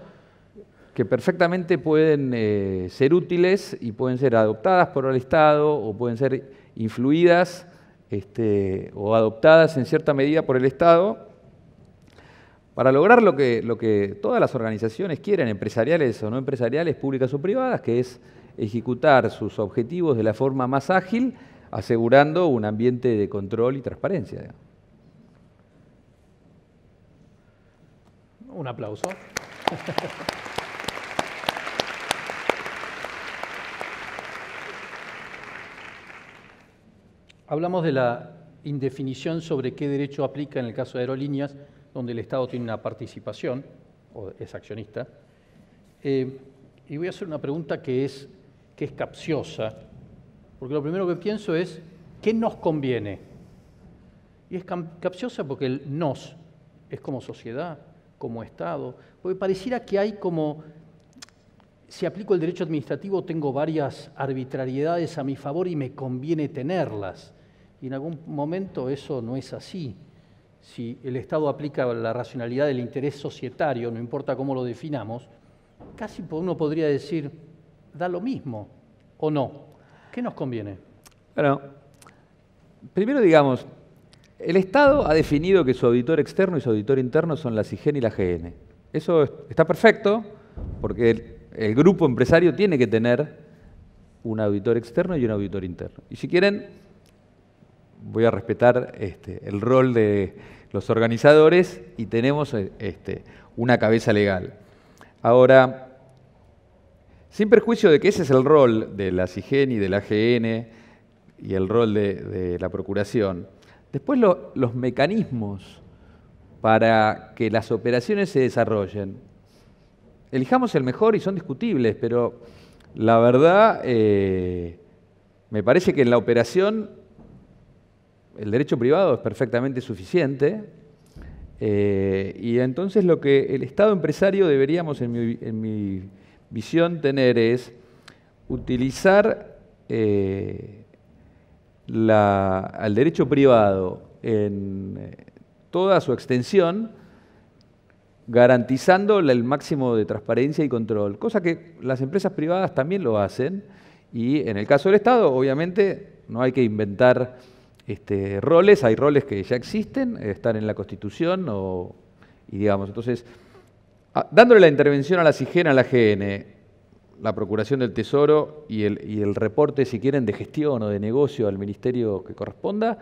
que perfectamente pueden ser útiles y pueden ser adoptadas por el Estado o pueden ser influidas o adoptadas en cierta medida por el Estado para lograr lo que todas las organizaciones quieren, empresariales o no empresariales, públicas o privadas, que es ejecutar sus objetivos de la forma más ágil, asegurando un ambiente de control y transparencia. Un aplauso. Hablamos de la indefinición sobre qué derecho aplica en el caso de aerolíneas, donde el Estado tiene una participación, o es accionista. Y voy a hacer una pregunta que es capciosa, porque lo primero que pienso es, ¿qué nos conviene? Y es capciosa porque el nos es como sociedad, como Estado, porque pareciera que hay como, si aplico el derecho administrativo, tengo varias arbitrariedades a mi favor y me conviene tenerlas. Y en algún momento eso no es así. Si el Estado aplica la racionalidad del interés societario, no importa cómo lo definamos, casi uno podría decir, da lo mismo, ¿o no? ¿Qué nos conviene? Bueno, primero digamos, el Estado ha definido que su auditor externo y su auditor interno son la SIGEN y la GN. Eso está perfecto, porque el grupo empresario tiene que tener un auditor externo y un auditor interno. Y si quieren, voy a respetar el rol de los organizadores y tenemos una cabeza legal. Ahora, sin perjuicio de que ese es el rol de la SIGEN y de la GN y el rol de la Procuración, después los mecanismos para que las operaciones se desarrollen, elijamos el mejor y son discutibles, pero la verdad me parece que en la operación el derecho privado es perfectamente suficiente y entonces lo que el Estado empresario deberíamos, en mi visión, tener es utilizar al derecho privado en toda su extensión, garantizando el máximo de transparencia y control, cosa que las empresas privadas también lo hacen y en el caso del Estado, obviamente, no hay que inventar roles, hay roles que ya existen, están en la Constitución y digamos, entonces, dándole la intervención a la SIGEN, a la GN, la Procuración del Tesoro y el reporte, si quieren, de gestión o de negocio al ministerio que corresponda,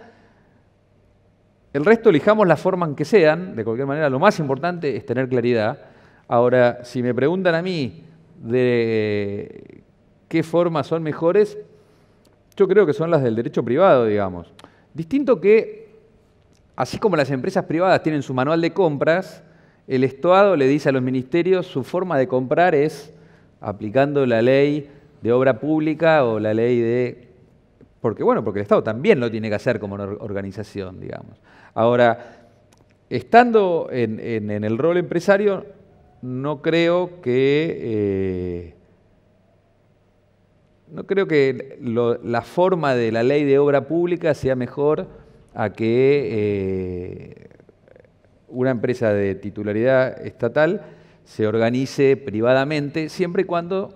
el resto elijamos la forma en que sean, de cualquier manera, lo más importante es tener claridad. Ahora, si me preguntan a mí de qué formas son mejores, yo creo que son las del derecho privado, digamos. Distinto que, así como las empresas privadas tienen su manual de compras, el Estado le dice a los ministerios su forma de comprar es aplicando la ley de obra pública o la ley de... porque el Estado también lo tiene que hacer como una organización, digamos. Ahora, estando en el rol empresario, no creo que la forma de la ley de obra pública sea mejor a que una empresa de titularidad estatal se organice privadamente, siempre y cuando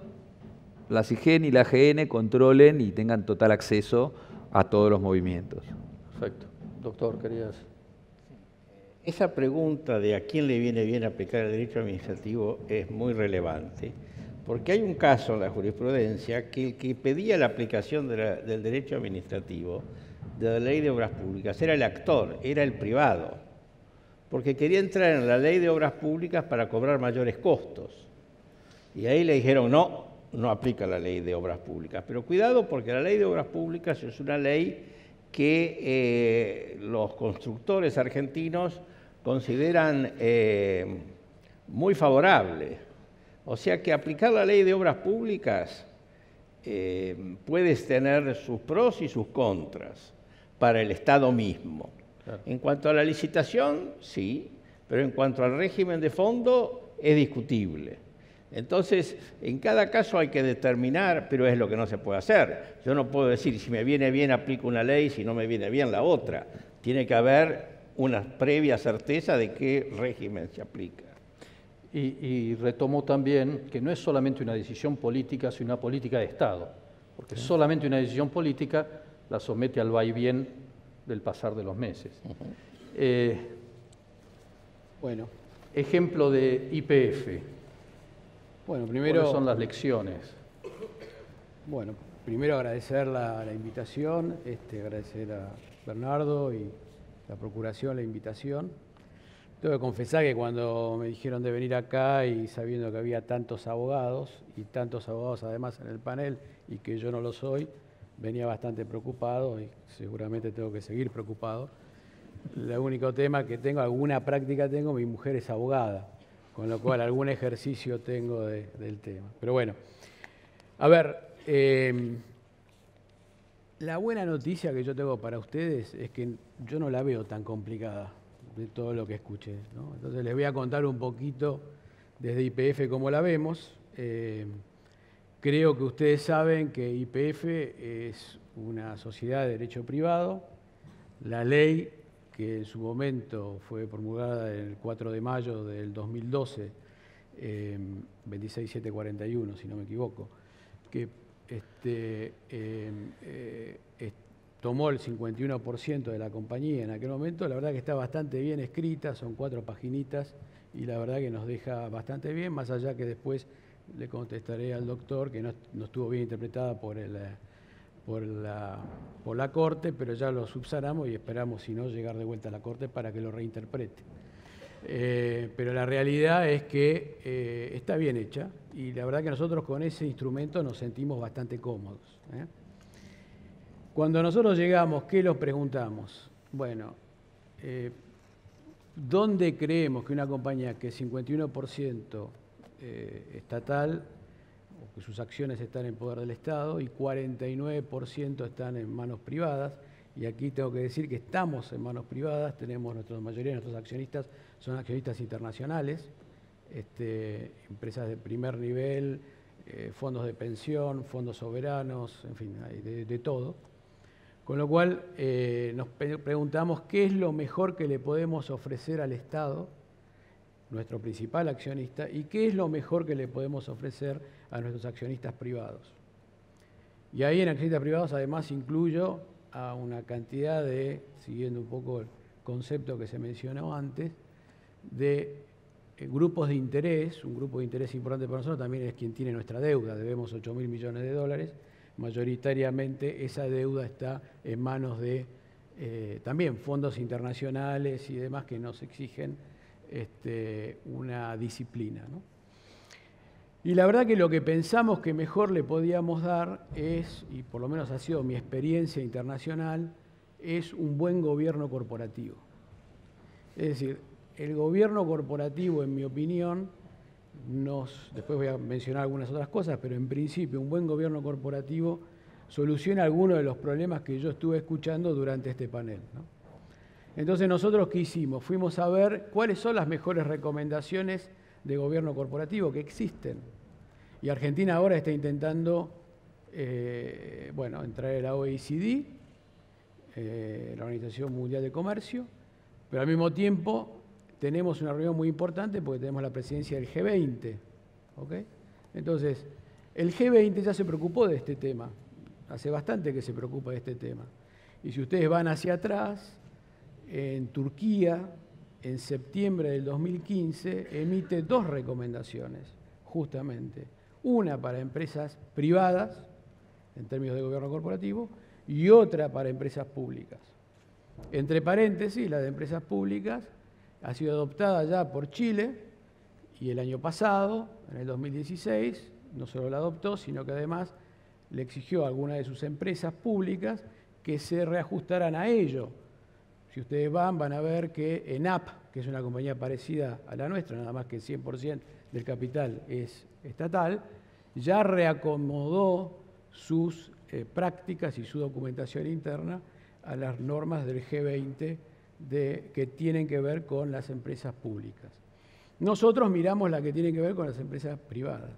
la SIGEN y la GN controlen y tengan total acceso a todos los movimientos. Perfecto. Doctor, querías... Esa pregunta de a quién le viene bien aplicar el derecho administrativo es muy relevante, porque hay un caso en la jurisprudencia que el que pedía la aplicación del derecho administrativo de la ley de obras públicas era el actor, era el privado, porque quería entrar en la ley de obras públicas para cobrar mayores costos. Y ahí le dijeron, no aplica la ley de obras públicas. Pero cuidado, porque la ley de obras públicas es una ley que los constructores argentinos consideran muy favorable. O sea que aplicar la ley de obras públicas puedes tener sus pros y sus contras para el Estado mismo. Claro. En cuanto a la licitación, sí, pero en cuanto al régimen de fondo, es discutible. Entonces, en cada caso hay que determinar, pero es lo que no se puede hacer. Yo no puedo decir, si me viene bien aplico una ley, si no me viene bien la otra. Tiene que haber una previa certeza de qué régimen se aplica. Y retomó también que no es solamente una decisión política, sino una política de Estado, porque solamente una decisión política la somete al vaivén del pasar de los meses. Bueno, Ejemplo de YPF. bueno, primero, ¿Cuáles son las lecciones? bueno, primero agradecer la invitación, agradecer a Bernardo y la Procuración la invitación. Tengo que confesar que cuando me dijeron de venir acá y sabiendo que había tantos abogados y tantos abogados además en el panel y que yo no lo soy, venía bastante preocupado y seguramente tengo que seguir preocupado. El único tema que tengo, alguna práctica tengo, mi mujer es abogada, con lo cual algún ejercicio tengo del tema. Pero bueno, a ver, la buena noticia que yo tengo para ustedes es que yo no la veo tan complicada de todo lo que escuché, ¿no? Entonces les voy a contar un poquito desde YPF cómo la vemos. Creo que ustedes saben que YPF es una sociedad de derecho privado. La ley que en su momento fue promulgada el 4 de mayo del 2012, 26741, si no me equivoco, que tomó el 51% de la compañía en aquel momento. La verdad que está bastante bien escrita, son 4 paginitas y la verdad que nos deja bastante bien, más allá que después le contestaré al doctor que no estuvo bien interpretada por la Corte, pero ya lo subsanamos y esperamos, si no, llegar de vuelta a la Corte para que lo reinterprete. Pero la realidad es que está bien hecha y la verdad que nosotros con ese instrumento nos sentimos bastante cómodos. Cuando nosotros llegamos, ¿qué los preguntamos? Bueno, ¿dónde creemos que una compañía que es 51% estatal, o que sus acciones están en poder del Estado, y 49% están en manos privadas? Y aquí tengo que decir que estamos en manos privadas, tenemos la mayoría de nuestros accionistas son accionistas internacionales, empresas de primer nivel, fondos de pensión, fondos soberanos, en fin, hay de todo. Con lo cual nos preguntamos qué es lo mejor que le podemos ofrecer al Estado, nuestro principal accionista, y qué es lo mejor que le podemos ofrecer a nuestros accionistas privados. Y ahí en accionistas privados además incluyo a una cantidad de, siguiendo un poco el concepto que se mencionó antes, de grupos de interés. Un grupo de interés importante para nosotros también es quien tiene nuestra deuda, debemos 8.000 millones de dólares, mayoritariamente esa deuda está en manos de también fondos internacionales y demás que nos exigen una disciplina, ¿no? Y la verdad que lo que pensamos que mejor le podíamos dar es, y por lo menos ha sido mi experiencia internacional, es un buen gobierno corporativo. Es decir, el gobierno corporativo, en mi opinión, después voy a mencionar algunas otras cosas, pero en principio un buen gobierno corporativo soluciona algunos de los problemas que yo estuve escuchando durante este panel, ¿no? Entonces nosotros, ¿qué hicimos? Fuimos a ver cuáles son las mejores recomendaciones de gobierno corporativo que existen. Y Argentina ahora está intentando entrar a la OECD, la Organización Mundial de Comercio, pero al mismo tiempo tenemos una reunión muy importante porque tenemos la presidencia del G20. ¿Okay? Entonces, el G20 ya se preocupó de este tema, hace bastante que se preocupa de este tema. Y si ustedes van hacia atrás, en Turquía, en septiembre del 2015, emite 2 recomendaciones, justamente. Una para empresas privadas, en términos de gobierno corporativo, y otra para empresas públicas. Entre paréntesis, la de empresas públicas ha sido adoptada ya por Chile y el año pasado, en el 2016, no solo la adoptó, sino que además le exigió a algunas de sus empresas públicas que se reajustaran a ello. Si ustedes van a ver que ENAP, que es una compañía parecida a la nuestra, nada más que el 100% del capital es estatal, ya reacomodó sus prácticas y su documentación interna a las normas del G20 que tienen que ver con las empresas públicas. Nosotros miramos la que tiene que ver con las empresas privadas.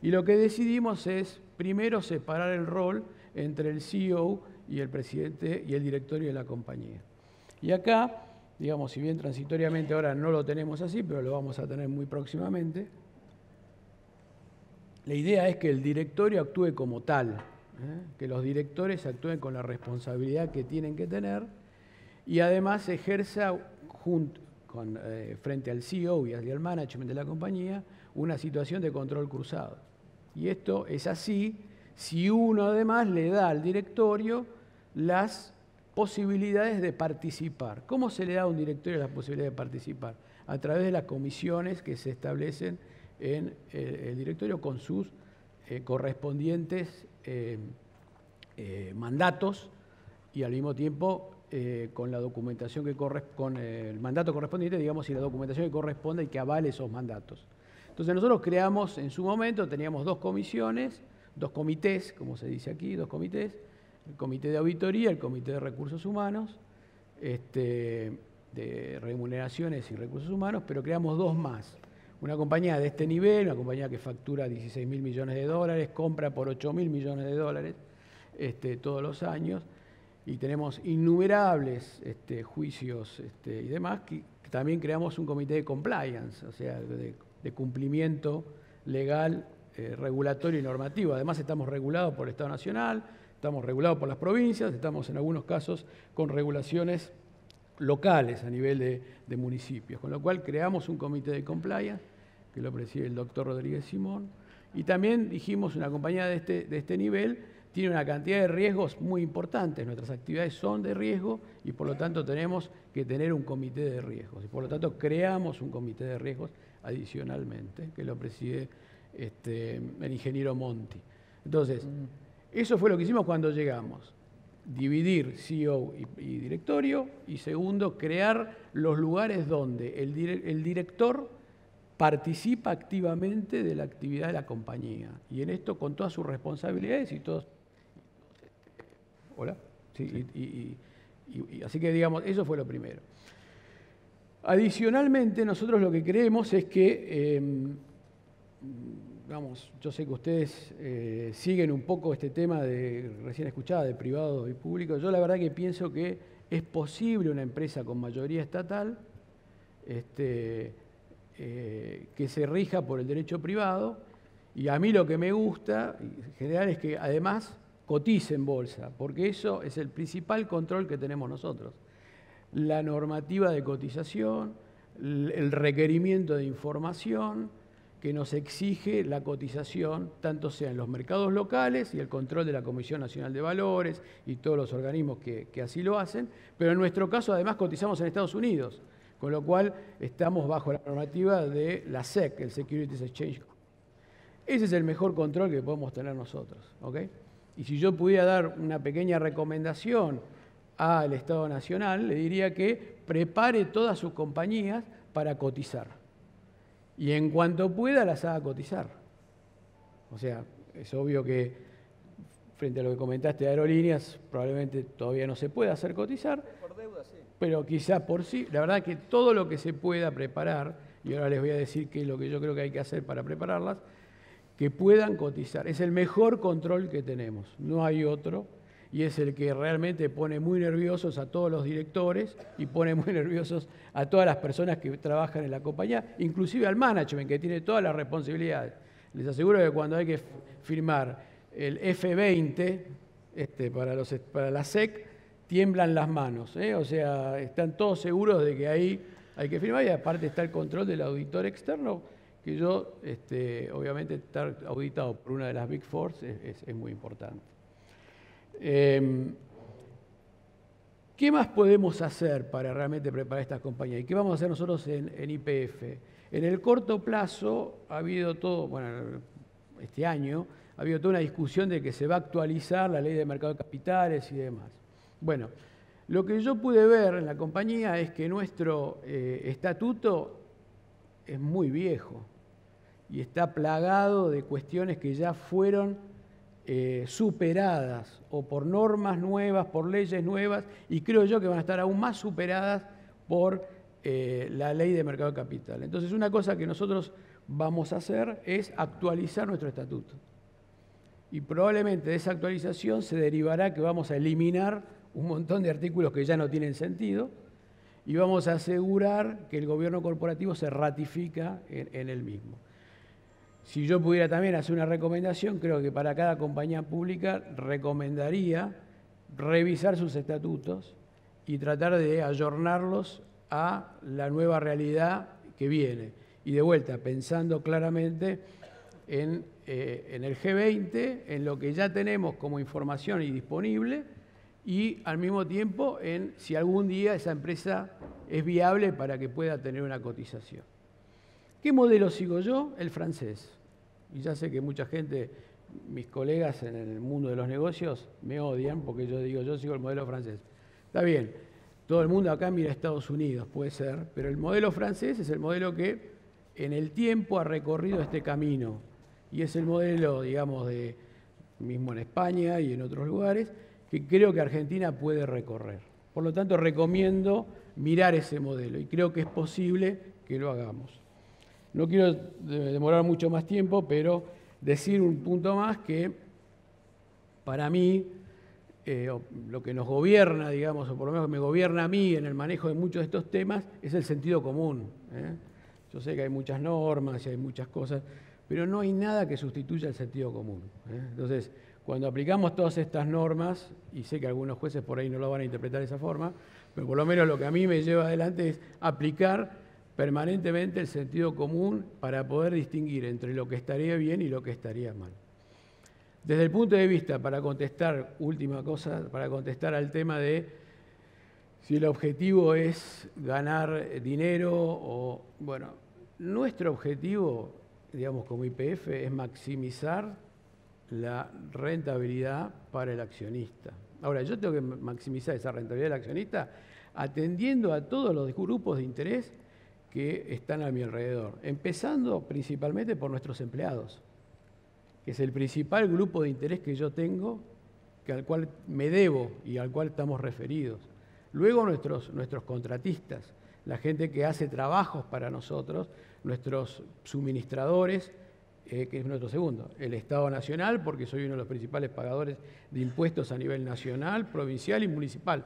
Y lo que decidimos es, primero, separar el rol entre el CEO y el presidente y el directorio de la compañía. Y acá, digamos, si bien transitoriamente ahora no lo tenemos así, pero lo vamos a tener muy próximamente, la idea es que el directorio actúe como tal, que los directores actúen con la responsabilidad que tienen que tener y además ejerza frente al CEO y al management de la compañía una situación de control cruzado. Y esto es así si uno además le da al directorio las posibilidades de participar. ¿Cómo se le da a un directorio las posibilidades de participar? A través de las comisiones que se establecen en el directorio con sus correspondientes mandatos y al mismo tiempo con la documentación con el mandato correspondiente, digamos, y la documentación que corresponda y que avale esos mandatos. Entonces nosotros creamos en su momento, teníamos dos comisiones, dos comités, como se dice aquí, dos comités, el comité de auditoría, el comité de recursos humanos, de remuneraciones y recursos humanos, pero creamos dos más. Una compañía de este nivel, una compañía que factura 16.000 millones de dólares, compra por 8.000 millones de dólares todos los años, y tenemos innumerables juicios y demás, que también creamos un comité de compliance, o sea, de cumplimiento legal, regulatorio y normativo. Además estamos regulados por el Estado Nacional, estamos regulados por las provincias, estamos en algunos casos con regulaciones locales a nivel de municipios, con lo cual creamos un comité de compliance, que lo preside el doctor Rodríguez Simón, y también dijimos, una compañía de este nivel tiene una cantidad de riesgos muy importantes, nuestras actividades son de riesgo y por lo tanto tenemos que tener un comité de riesgos, y por lo tanto creamos un comité de riesgos adicionalmente, que lo preside el ingeniero Monti. Entonces, eso fue lo que hicimos cuando llegamos. Dividir CEO y directorio, y segundo, crear los lugares donde el director participa activamente de la actividad de la compañía. Y en esto con todas sus responsabilidades y todos... ¿Hola? Sí, sí. Así que, digamos, eso fue lo primero. Adicionalmente, nosotros lo que creemos es que, yo sé que ustedes siguen un poco este tema recién escuchada, de privado y público. Yo la verdad que pienso que es posible una empresa con mayoría estatal que se rija por el derecho privado, y a mí lo que me gusta en general es que además cotice en bolsa, porque eso es el principal control que tenemos nosotros. La normativa de cotización, el requerimiento de información que nos exige la cotización, tanto sea en los mercados locales y el control de la Comisión Nacional de Valores y todos los organismos que así lo hacen, pero en nuestro caso además cotizamos en Estados Unidos, con lo cual estamos bajo la normativa de la SEC, el Securities Exchange. Ese es el mejor control que podemos tener nosotros, ¿ok? Y si yo pudiera dar una pequeña recomendación al Estado Nacional, le diría que prepare todas sus compañías para cotizar. Y en cuanto pueda, las haga cotizar. O sea, es obvio que frente a lo que comentaste de aerolíneas, probablemente todavía no se pueda hacer cotizar. Por deuda, sí. Pero quizás por sí. La verdad que todo lo que se pueda preparar, y ahora les voy a decir qué es lo que yo creo que hay que hacer para prepararlas, que puedan cotizar. Es el mejor control que tenemos, no hay otro, y es el que realmente pone muy nerviosos a todos los directores y pone muy nerviosos a todas las personas que trabajan en la compañía, inclusive al management, que tiene todas las responsabilidades. Les aseguro que cuando hay que firmar el F20 para la SEC, tiemblan las manos, O sea, están todos seguros de que ahí hay que firmar, y aparte está el control del auditor externo, que yo, obviamente, estar auditado por una de las Big Four es muy importante. ¿Qué más podemos hacer para realmente preparar estas compañías? ¿Y qué vamos a hacer nosotros en YPF? En el corto plazo ha habido todo, bueno, este año, ha habido toda una discusión de que se va a actualizar la ley de mercado de capitales y demás. Bueno, lo que yo pude ver en la compañía es que nuestro estatuto es muy viejo y está plagado de cuestiones que ya fueron superadas o por normas nuevas, por leyes nuevas, y creo yo que van a estar aún más superadas por la ley de mercado de capital. Entonces, una cosa que nosotros vamos a hacer es actualizar nuestro estatuto. Y probablemente de esa actualización se derivará que vamos a eliminar un montón de artículos que ya no tienen sentido, y vamos a asegurar que el gobierno corporativo se ratifica en el mismo. Si yo pudiera también hacer una recomendación, creo que para cada compañía pública recomendaría revisar sus estatutos y tratar de ayornarlos a la nueva realidad que viene. Y de vuelta, pensando claramente en el G20, en lo que ya tenemos como información y disponible, y al mismo tiempo en si algún día esa empresa es viable para que pueda tener una cotización. ¿Qué modelo sigo yo? El francés. Y ya sé que mucha gente, mis colegas en el mundo de los negocios, me odian porque yo digo, yo sigo el modelo francés. Está bien, todo el mundo acá mira a Estados Unidos, puede ser, pero el modelo francés es el modelo que en el tiempo ha recorrido este camino. Y es el modelo, digamos, mismo en España y en otros lugares, que creo que Argentina puede recorrer. Por lo tanto, recomiendo mirar ese modelo y creo que es posible que lo hagamos. No quiero demorar mucho más tiempo, pero decir un punto más que para mí lo que nos gobierna, digamos, o por lo menos me gobierna a mí en el manejo de muchos de estos temas, es el sentido común. Yo sé que hay muchas normas y hay muchas cosas, pero no hay nada que sustituya el sentido común. Entonces, cuando aplicamos todas estas normas, y sé que algunos jueces por ahí no lo van a interpretar de esa forma, pero por lo menos lo que a mí me lleva adelante es aplicar permanentemente el sentido común para poder distinguir entre lo que estaría bien y lo que estaría mal. Desde el punto de vista, para contestar, última cosa, para contestar al tema de si el objetivo es ganar dinero o, bueno, nuestro objetivo, digamos, como YPF, es maximizar la rentabilidad para el accionista. Ahora, yo tengo que maximizar esa rentabilidad del accionista atendiendo a todos los grupos de interés que están a mi alrededor, empezando principalmente por nuestros empleados, que es el principal grupo de interés que yo tengo, al cual me debo y al cual estamos referidos. Luego nuestros contratistas, la gente que hace trabajos para nosotros, nuestros suministradores, que es nuestro segundo, el Estado Nacional, porque soy uno de los principales pagadores de impuestos a nivel nacional, provincial y municipal.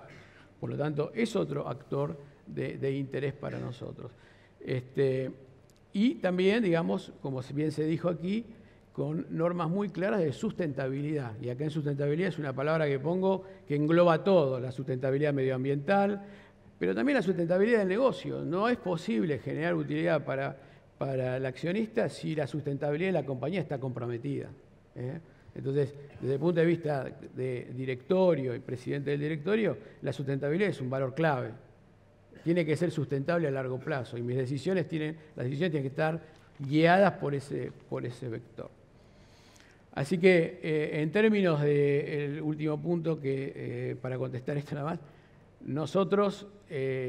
Por lo tanto, es otro actor de interés para nosotros. Y también, digamos, como bien se dijo aquí, con normas muy claras de sustentabilidad. Y acá en sustentabilidad es una palabra que pongo que engloba todo, la sustentabilidad medioambiental, pero también la sustentabilidad del negocio. No es posible generar utilidad para el accionista si la sustentabilidad de la compañía está comprometida. Entonces, desde el punto de vista de directorio y presidente del directorio, la sustentabilidad es un valor clave. Tiene que ser sustentable a largo plazo y las decisiones tienen que estar guiadas por ese vector. Así que, en términos del último punto, para contestar esto nada más, nosotros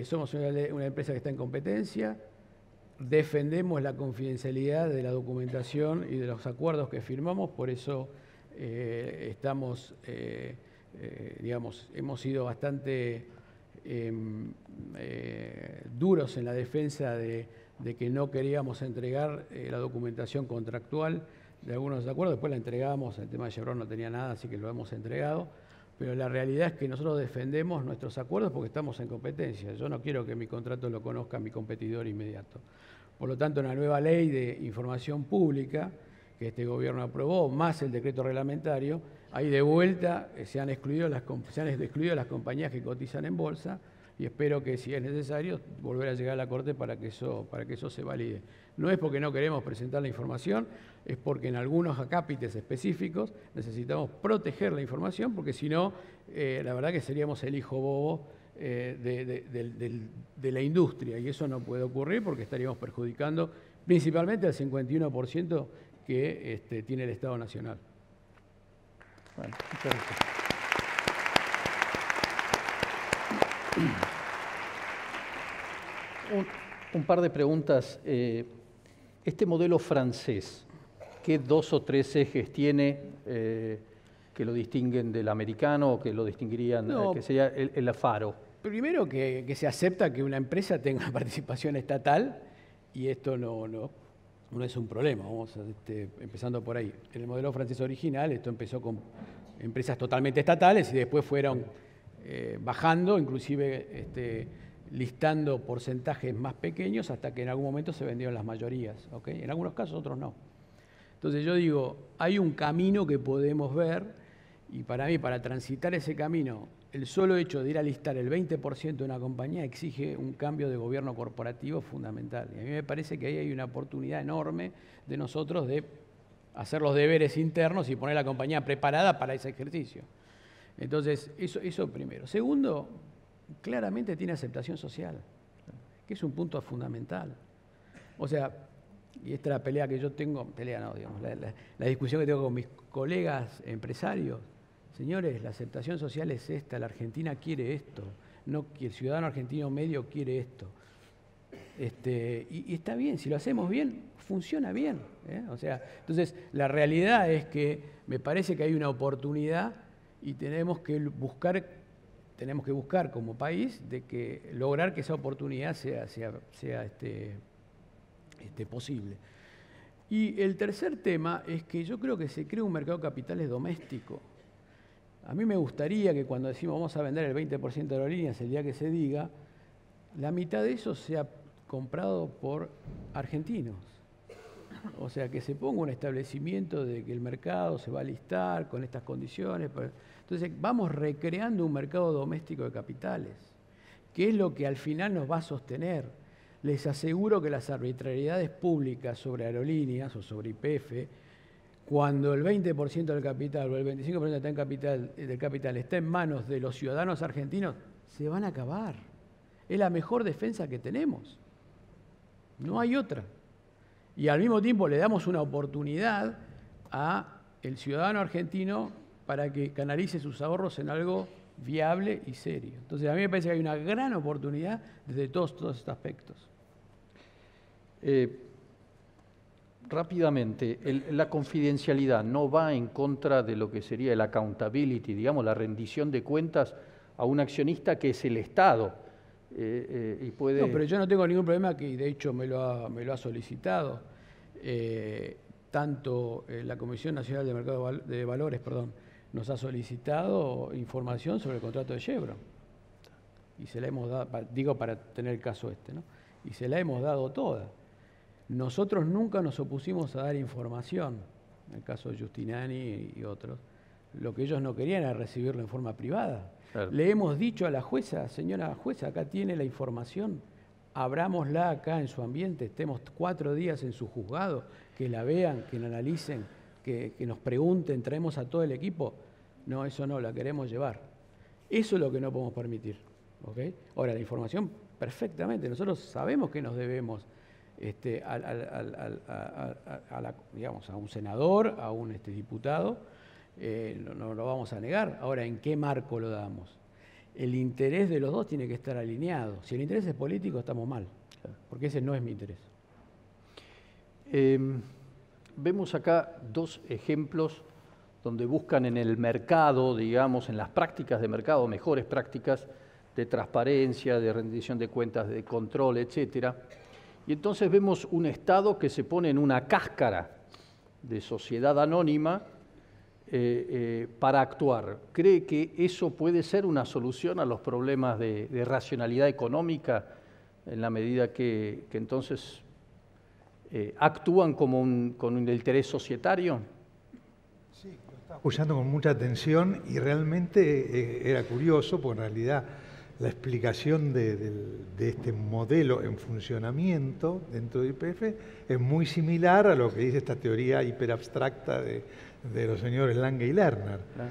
somos una empresa que está en competencia, defendemos la confidencialidad de la documentación y de los acuerdos que firmamos, por eso estamos, digamos, hemos sido bastante duros en la defensa de que no queríamos entregar la documentación contractual de algunos acuerdos. Después la entregamos, el tema de Chevron no tenía nada, así que lo hemos entregado. Pero la realidad es que nosotros defendemos nuestros acuerdos porque estamos en competencia. Yo no quiero que mi contrato lo conozca mi competidor inmediato. Por lo tanto, una nueva ley de información pública que este gobierno aprobó, más el decreto reglamentario, ahí de vuelta se han excluido las compañías que cotizan en bolsa y espero que, si es necesario, volver a llegar a la Corte para que eso se valide. No es porque no queremos presentar la información, es porque en algunos acápites específicos necesitamos proteger la información, porque si no, la verdad que seríamos el hijo bobo de la industria, y eso no puede ocurrir porque estaríamos perjudicando principalmente al 51% que tiene el Estado Nacional. Bueno, muchas gracias. Un par de preguntas. Este modelo francés, ¿qué 2 o 3 ejes tiene que lo distinguen del americano o que lo distinguirían, que sería el faro? Primero que se acepta que una empresa tenga participación estatal y esto no es un problema, vamos empezando por ahí. En el modelo francés original esto empezó con empresas totalmente estatales y después fueron bajando, inclusive listando porcentajes más pequeños hasta que en algún momento se vendieron las mayorías, ¿okay? En algunos casos, otros no. Entonces yo digo, hay un camino que podemos ver y para mí, para transitar ese camino, el solo hecho de ir a listar el 20% de una compañía exige un cambio de gobierno corporativo fundamental. Y a mí me parece que ahí hay una oportunidad enorme de nosotros de hacer los deberes internos y poner la compañía preparada para ese ejercicio. Entonces, eso primero. Segundo, claramente tiene aceptación social, que es un punto fundamental. O sea, y esta es la pelea que yo tengo, pelea no, digamos, la discusión que tengo con mis colegas empresarios. Señores, la aceptación social es esta, la Argentina quiere esto, no, el ciudadano argentino medio quiere esto. Y está bien, si lo hacemos bien, funciona bien. O sea, entonces, la realidad es que me parece que hay una oportunidad y tenemos que buscar como país de que lograr que esa oportunidad sea posible. Y el tercer tema es que yo creo que se crea un mercado de capitales doméstico. A mí me gustaría que cuando decimos vamos a vender el 20% de aerolíneas el día que se diga, la mitad de eso sea comprado por argentinos. O sea, que se ponga un establecimiento de que el mercado se va a listar con estas condiciones. Entonces, vamos recreando un mercado doméstico de capitales, que es lo que al final nos va a sostener. Les aseguro que las arbitrariedades públicas sobre aerolíneas o sobre YPF, cuando el 20% del capital o el 25% del capital está en manos de los ciudadanos argentinos, se van a acabar. Es la mejor defensa que tenemos. No hay otra. Y al mismo tiempo le damos una oportunidad al ciudadano argentino para que canalice sus ahorros en algo viable y serio. Entonces, a mí me parece que hay una gran oportunidad desde todos estos aspectos. Rápidamente, la confidencialidad no va en contra de lo que sería el accountability, digamos, la rendición de cuentas a un accionista que es el Estado. Y puede... No, pero yo no tengo ningún problema, que de hecho me lo ha solicitado. Tanto la Comisión Nacional de Mercado de Valores, nos ha solicitado información sobre el contrato de Chevron. Y se la hemos dado, para tener el caso ¿no? Y se la hemos dado toda. Nosotros nunca nos opusimos a dar información, en el caso de Giustinani y otros. Lo que ellos no querían era recibirlo en forma privada. Claro. Le hemos dicho a la jueza, señora jueza, acá tiene la información, abrámosla acá en su ambiente, estemos 4 días en su juzgado, que la vean, que la analicen, que nos pregunten, traemos a todo el equipo. No, eso no, la queremos llevar. Eso es lo que no podemos permitir. ¿Okay? Ahora, la información, perfectamente, nosotros sabemos que nos debemos digamos, a un senador, a un diputado, no lo vamos a negar. Ahora, ¿en qué marco lo damos? El interés de los dos tiene que estar alineado. Si el interés es político, estamos mal, porque ese no es mi interés. Vemos acá 2 ejemplos donde buscan en el mercado, digamos, en las prácticas de mercado, mejores prácticas de transparencia, de rendición de cuentas, de control, etcétera. Y entonces vemos un Estado que se pone en una cáscara de sociedad anónima para actuar. ¿Cree que eso puede ser una solución a los problemas de racionalidad económica en la medida que entonces actúan con un interés societario? Sí, lo estaba escuchando con mucha atención y realmente era curioso, porque en realidad la explicación de este modelo en funcionamiento dentro de YPF es muy similar a lo que dice esta teoría hiperabstracta de los señores Lange y Lerner. Claro.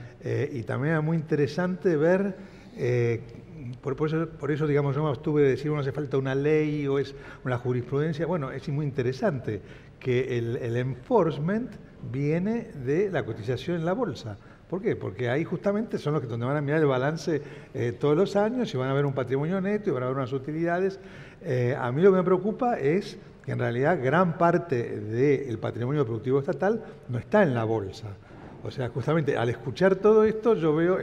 Y también es muy interesante ver, por eso digamos, yo me abstuve de decir no hace falta una ley o es una jurisprudencia. Bueno, es muy interesante que el enforcement viene de la cotización en la bolsa. ¿Por qué? Porque ahí justamente son los que donde van a mirar el balance todos los años y van a ver un patrimonio neto y van a ver unas utilidades. A mí lo que me preocupa es que en realidad gran parte del patrimonio productivo estatal no está en la bolsa. O sea, justamente al escuchar todo esto yo veo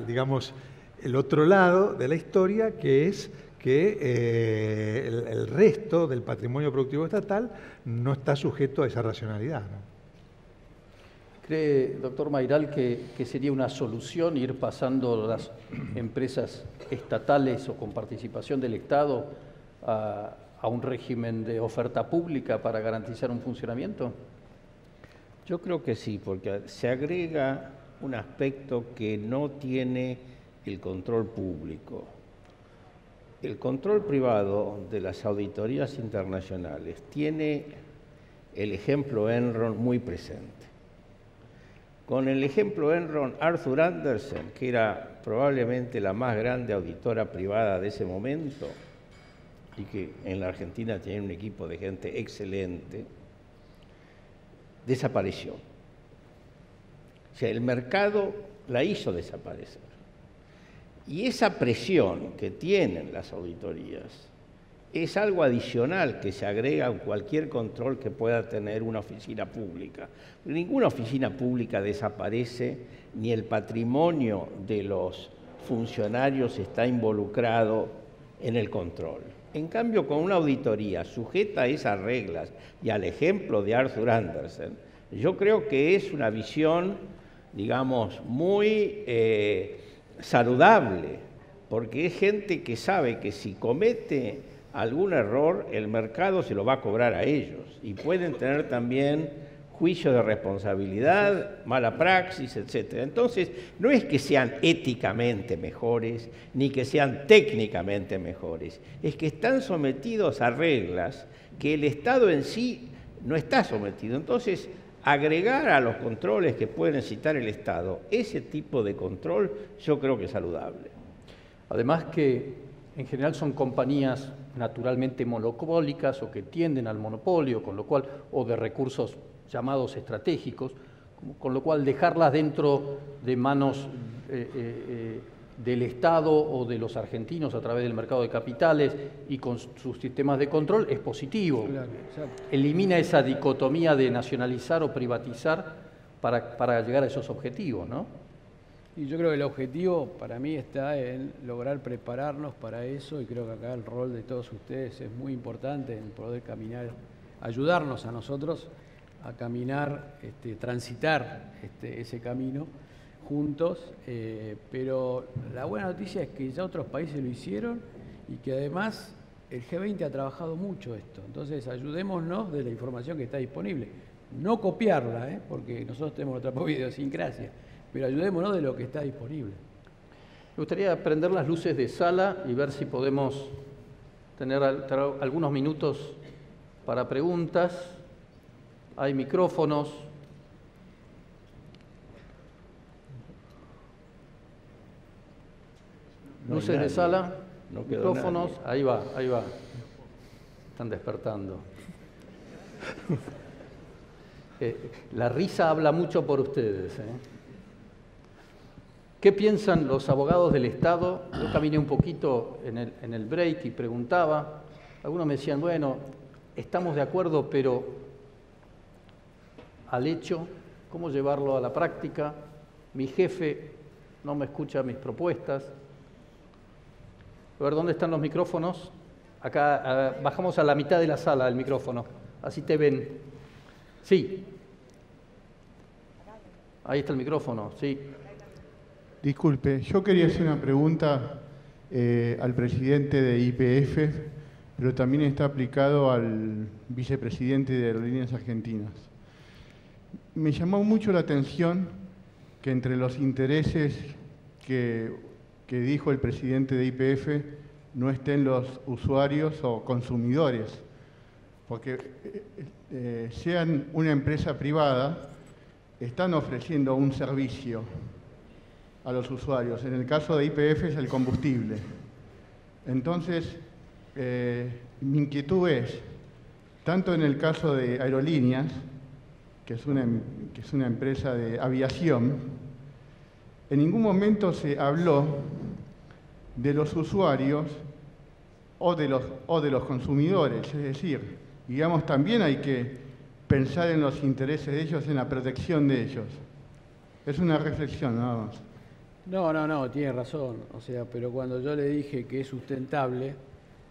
digamos, el otro lado de la historia, que es que el resto del patrimonio productivo estatal no está sujeto a esa racionalidad, ¿no? ¿Cree, doctor Mayral, que sería una solución ir pasando las empresas estatales o con participación del Estado a un régimen de oferta pública para garantizar un funcionamiento? Yo creo que sí, porque se agrega un aspecto que no tiene el control público. El control privado de las auditorías internacionales tiene el ejemplo Enron muy presente. Con el ejemplo Enron, Arthur Andersen, que era probablemente la más grande auditora privada de ese momento, y que en la Argentina tenía un equipo de gente excelente, desapareció. O sea, el mercado la hizo desaparecer. Y esa presión que tienen las auditorías es algo adicional que se agrega a cualquier control que pueda tener una oficina pública. Ninguna oficina pública desaparece, ni el patrimonio de los funcionarios está involucrado en el control. En cambio, con una auditoría sujeta a esas reglas y al ejemplo de Arthur Andersen, yo creo que es una visión, digamos, muy saludable, porque es gente que sabe que si comete algún error, el mercado se lo va a cobrar a ellos y pueden tener también juicio de responsabilidad, mala praxis, etc. Entonces, no es que sean éticamente mejores ni que sean técnicamente mejores, es que están sometidos a reglas que el Estado en sí no está sometido. Entonces, agregar a los controles que puede necesitar el Estado ese tipo de control, yo creo que es saludable. Además que en general son compañías naturalmente monopólicas o que tienden al monopolio, con lo cual, o de recursos llamados estratégicos, con lo cual dejarlas dentro de manos del Estado o de los argentinos a través del mercado de capitales y con sus sistemas de control es positivo. Claro, exacto. Elimina esa dicotomía de nacionalizar o privatizar para llegar a esos objetivos, ¿no? Y yo creo que el objetivo para mí está en lograr prepararnos para eso, y creo que acá el rol de todos ustedes es muy importante en poder caminar, ayudarnos a nosotros a caminar, transitar ese camino juntos, pero la buena noticia es que ya otros países lo hicieron y que además el G20 ha trabajado mucho esto. Entonces ayudémonos de la información que está disponible. No copiarla, porque nosotros tenemos otra idiosincrasia, pero ayudémonos de lo que está disponible. Me gustaría prender las luces de sala y ver si podemos tener algunos minutos para preguntas. Hay micrófonos. Luces de sala, no micrófonos, ahí va, ahí va. Están despertando. La risa habla mucho por ustedes. ¿Qué piensan los abogados del Estado? Yo caminé un poquito en el break y preguntaba. Algunos me decían, bueno, estamos de acuerdo, pero al hecho, ¿cómo llevarlo a la práctica? Mi jefe no me escucha mis propuestas. A ver, ¿dónde están los micrófonos? Acá, bajamos a la mitad de la sala el micrófono, así te ven. Sí. Ahí está el micrófono, sí. Disculpe, yo quería hacer una pregunta al presidente de YPF, pero también está aplicado al vicepresidente de Aerolíneas Argentinas. Me llamó mucho la atención que entre los intereses que dijo el presidente de YPF no estén los usuarios o consumidores, porque sean una empresa privada, están ofreciendo un servicio a los usuarios. En el caso de YPF es el combustible. Entonces, mi inquietud es, tanto en el caso de Aerolíneas, que es una empresa de aviación, en ningún momento se habló de los usuarios o de los consumidores. Es decir, digamos, también hay que pensar en los intereses de ellos, en la protección de ellos. Es una reflexión, nada más. No, tiene razón. O sea, pero cuando yo le dije que es sustentable,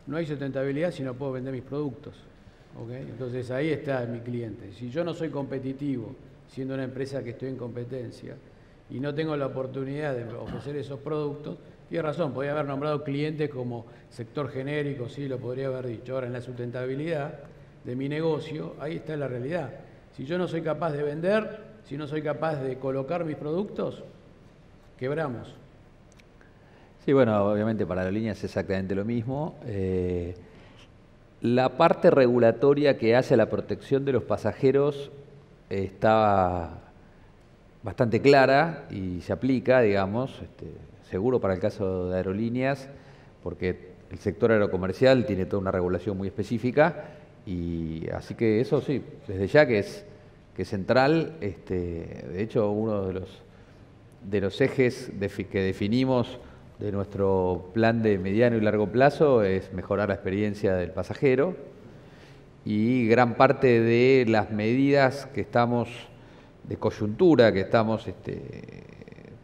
no hay sustentabilidad si no puedo vender mis productos. ¿Okay? Entonces ahí está mi cliente. Si yo no soy competitivo, siendo una empresa que estoy en competencia, y no tengo la oportunidad de ofrecer esos productos, tiene razón, podría haber nombrado clientes como sector genérico, sí, lo podría haber dicho. Ahora, en la sustentabilidad de mi negocio, ahí está la realidad. Si yo no soy capaz de vender, si no soy capaz de colocar mis productos, quebramos. Sí, bueno, obviamente para Aerolíneas es exactamente lo mismo. La parte regulatoria que hace a la protección de los pasajeros está bastante clara y se aplica, digamos, seguro para el caso de Aerolíneas, porque el sector aerocomercial tiene toda una regulación muy específica, y así que eso sí, desde ya que es central. De hecho, uno de los ejes que definimos de nuestro plan de mediano y largo plazo es mejorar la experiencia del pasajero, y gran parte de las medidas que estamos de coyuntura que estamos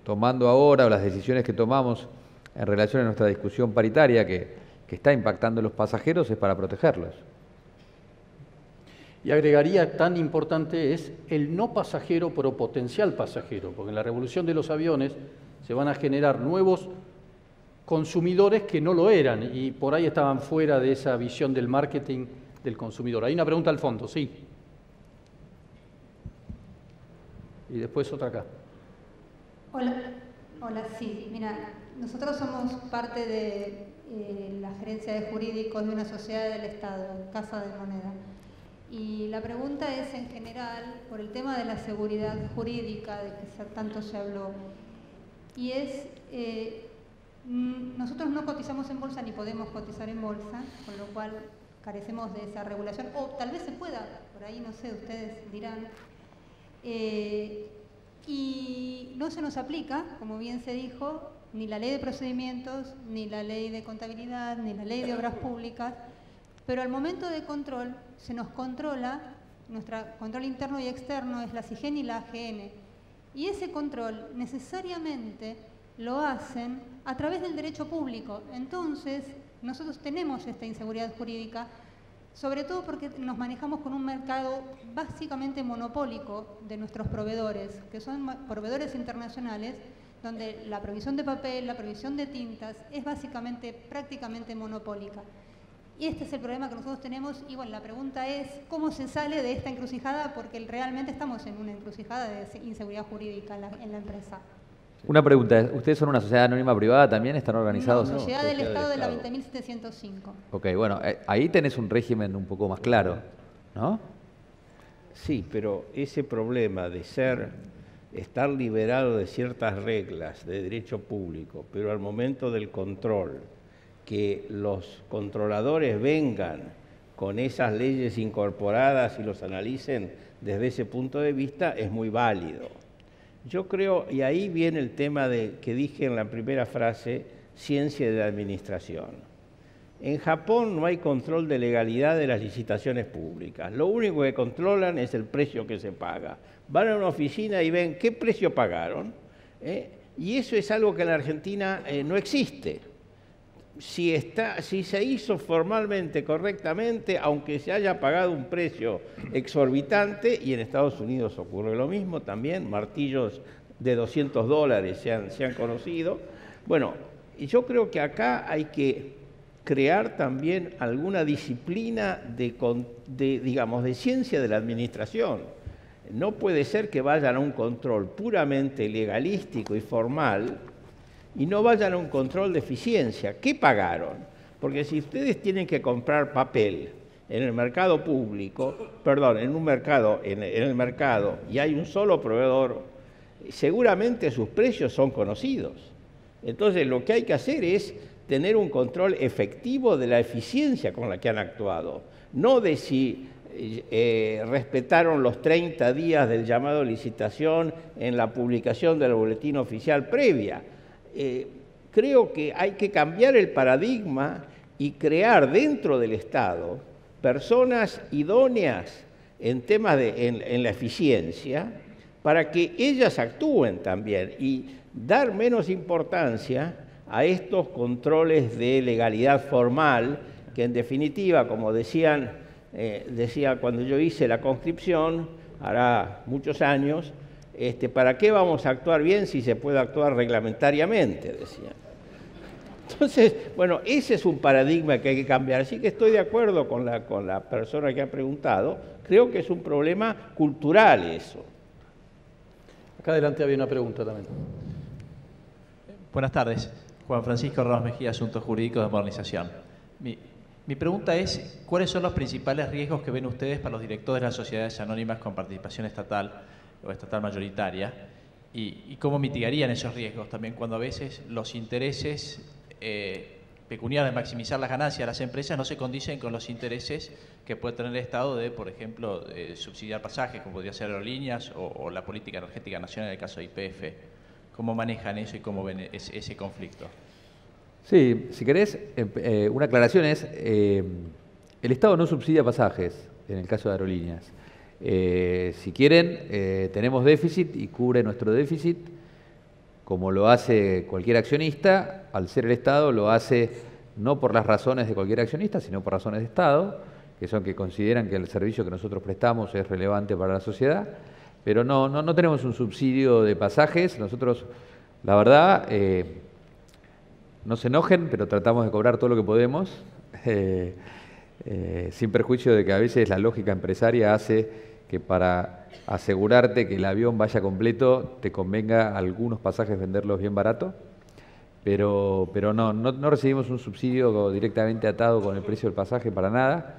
tomando ahora, o las decisiones que tomamos en relación a nuestra discusión paritaria que está impactando a los pasajeros, es para protegerlos. Y agregaría, tan importante es el no pasajero pero potencial pasajero, porque en la revolución de los aviones se van a generar nuevos consumidores que no lo eran y por ahí estaban fuera de esa visión del marketing del consumidor. Hay una pregunta al fondo, sí. Y después otra acá. Hola, sí. Mira, nosotros somos parte de la gerencia de jurídicos de una sociedad del Estado, Casa de Moneda. Y la pregunta es en general por el tema de la seguridad jurídica de que tanto se habló. Y es, nosotros no cotizamos en bolsa ni podemos cotizar en bolsa, con lo cual carecemos de esa regulación. O tal vez se pueda, por ahí no sé, ustedes dirán. Y no se nos aplica, como bien se dijo, ni la ley de procedimientos, ni la ley de contabilidad, ni la ley de obras públicas, pero al momento de control se nos controla, nuestro control interno y externo es la SIGEN y la AGN, y ese control necesariamente lo hacen a través del derecho público. Entonces, nosotros tenemos esta inseguridad jurídica, sobre todo porque nos manejamos con un mercado básicamente monopólico de nuestros proveedores, que son proveedores internacionales, donde la provisión de papel, la provisión de tintas es básicamente prácticamente monopólica. Y este es el problema que nosotros tenemos, y bueno, la pregunta es ¿cómo se sale de esta encrucijada? Porque realmente estamos en una encrucijada de inseguridad jurídica en la empresa. Una pregunta, ¿ustedes son una sociedad anónima privada también? ¿Están organizados? No, Sociedad del Estado de la 20.705. Ok, bueno, ahí tenés un régimen un poco más claro, ¿no? Sí, pero ese problema de estar liberado de ciertas reglas de derecho público, pero al momento del control, que los controladores vengan con esas leyes incorporadas y los analicen desde ese punto de vista, es muy válido. Yo creo, y ahí viene el tema que dije en la primera frase, ciencia de la administración. En Japón no hay control de legalidad de las licitaciones públicas. Lo único que controlan es el precio que se paga. Van a una oficina y ven qué precio pagaron, y eso es algo que en la Argentina no existe. Si se hizo formalmente, correctamente, aunque se haya pagado un precio exorbitante, y en Estados Unidos ocurre lo mismo también, martillos de $200 se han conocido. Bueno, yo creo que acá hay que crear también alguna disciplina digamos, de ciencia de la administración. No puede ser que vayan a un control puramente legalístico y formal y no vayan a un control de eficiencia. ¿Qué pagaron? Porque si ustedes tienen que comprar papel en el mercado público, perdón, en el mercado, y hay un solo proveedor, seguramente sus precios son conocidos. Entonces, lo que hay que hacer es tener un control efectivo de la eficiencia con la que han actuado, no de si respetaron los 30 días del llamado a licitación en la publicación del boletín oficial previa. Creo que hay que cambiar el paradigma y crear dentro del Estado personas idóneas en temas en la eficiencia para que ellas actúen también y dar menos importancia a estos controles de legalidad formal que en definitiva, como decía cuando yo hice la conscripción, hará muchos años, ¿para qué vamos a actuar bien si se puede actuar reglamentariamente?, decían. Entonces, bueno, ese es un paradigma que hay que cambiar. Así que estoy de acuerdo con la persona que ha preguntado. Creo que es un problema cultural eso. Acá adelante había una pregunta también. Buenas tardes. Juan Francisco Ramos Mejía, Asuntos Jurídicos de Modernización. Mi pregunta es, ¿cuáles son los principales riesgos que ven ustedes para los directores de las sociedades anónimas con participación estatal o estatal mayoritaria? ¿Y cómo mitigarían esos riesgos también cuando a veces los intereses pecuniarios de maximizar las ganancias de las empresas no se condicen con los intereses que puede tener el Estado de, por ejemplo, subsidiar pasajes, como podría ser aerolíneas o la política energética nacional en el caso de YPF? ¿Cómo manejan eso y cómo ven ese conflicto? Sí, si querés, una aclaración es, el Estado no subsidia pasajes en el caso de aerolíneas. Si quieren, tenemos déficit y cubre nuestro déficit, como lo hace cualquier accionista. Al ser el Estado lo hace no por las razones de cualquier accionista, sino por razones de Estado, que son que consideran que el servicio que nosotros prestamos es relevante para la sociedad, pero no tenemos un subsidio de pasajes. Nosotros, la verdad, no se enojen, pero tratamos de cobrar todo lo que podemos, sin perjuicio de que a veces la lógica empresaria hace que para asegurarte que el avión vaya completo te convenga algunos pasajes venderlos bien barato, pero no recibimos un subsidio directamente atado con el precio del pasaje para nada.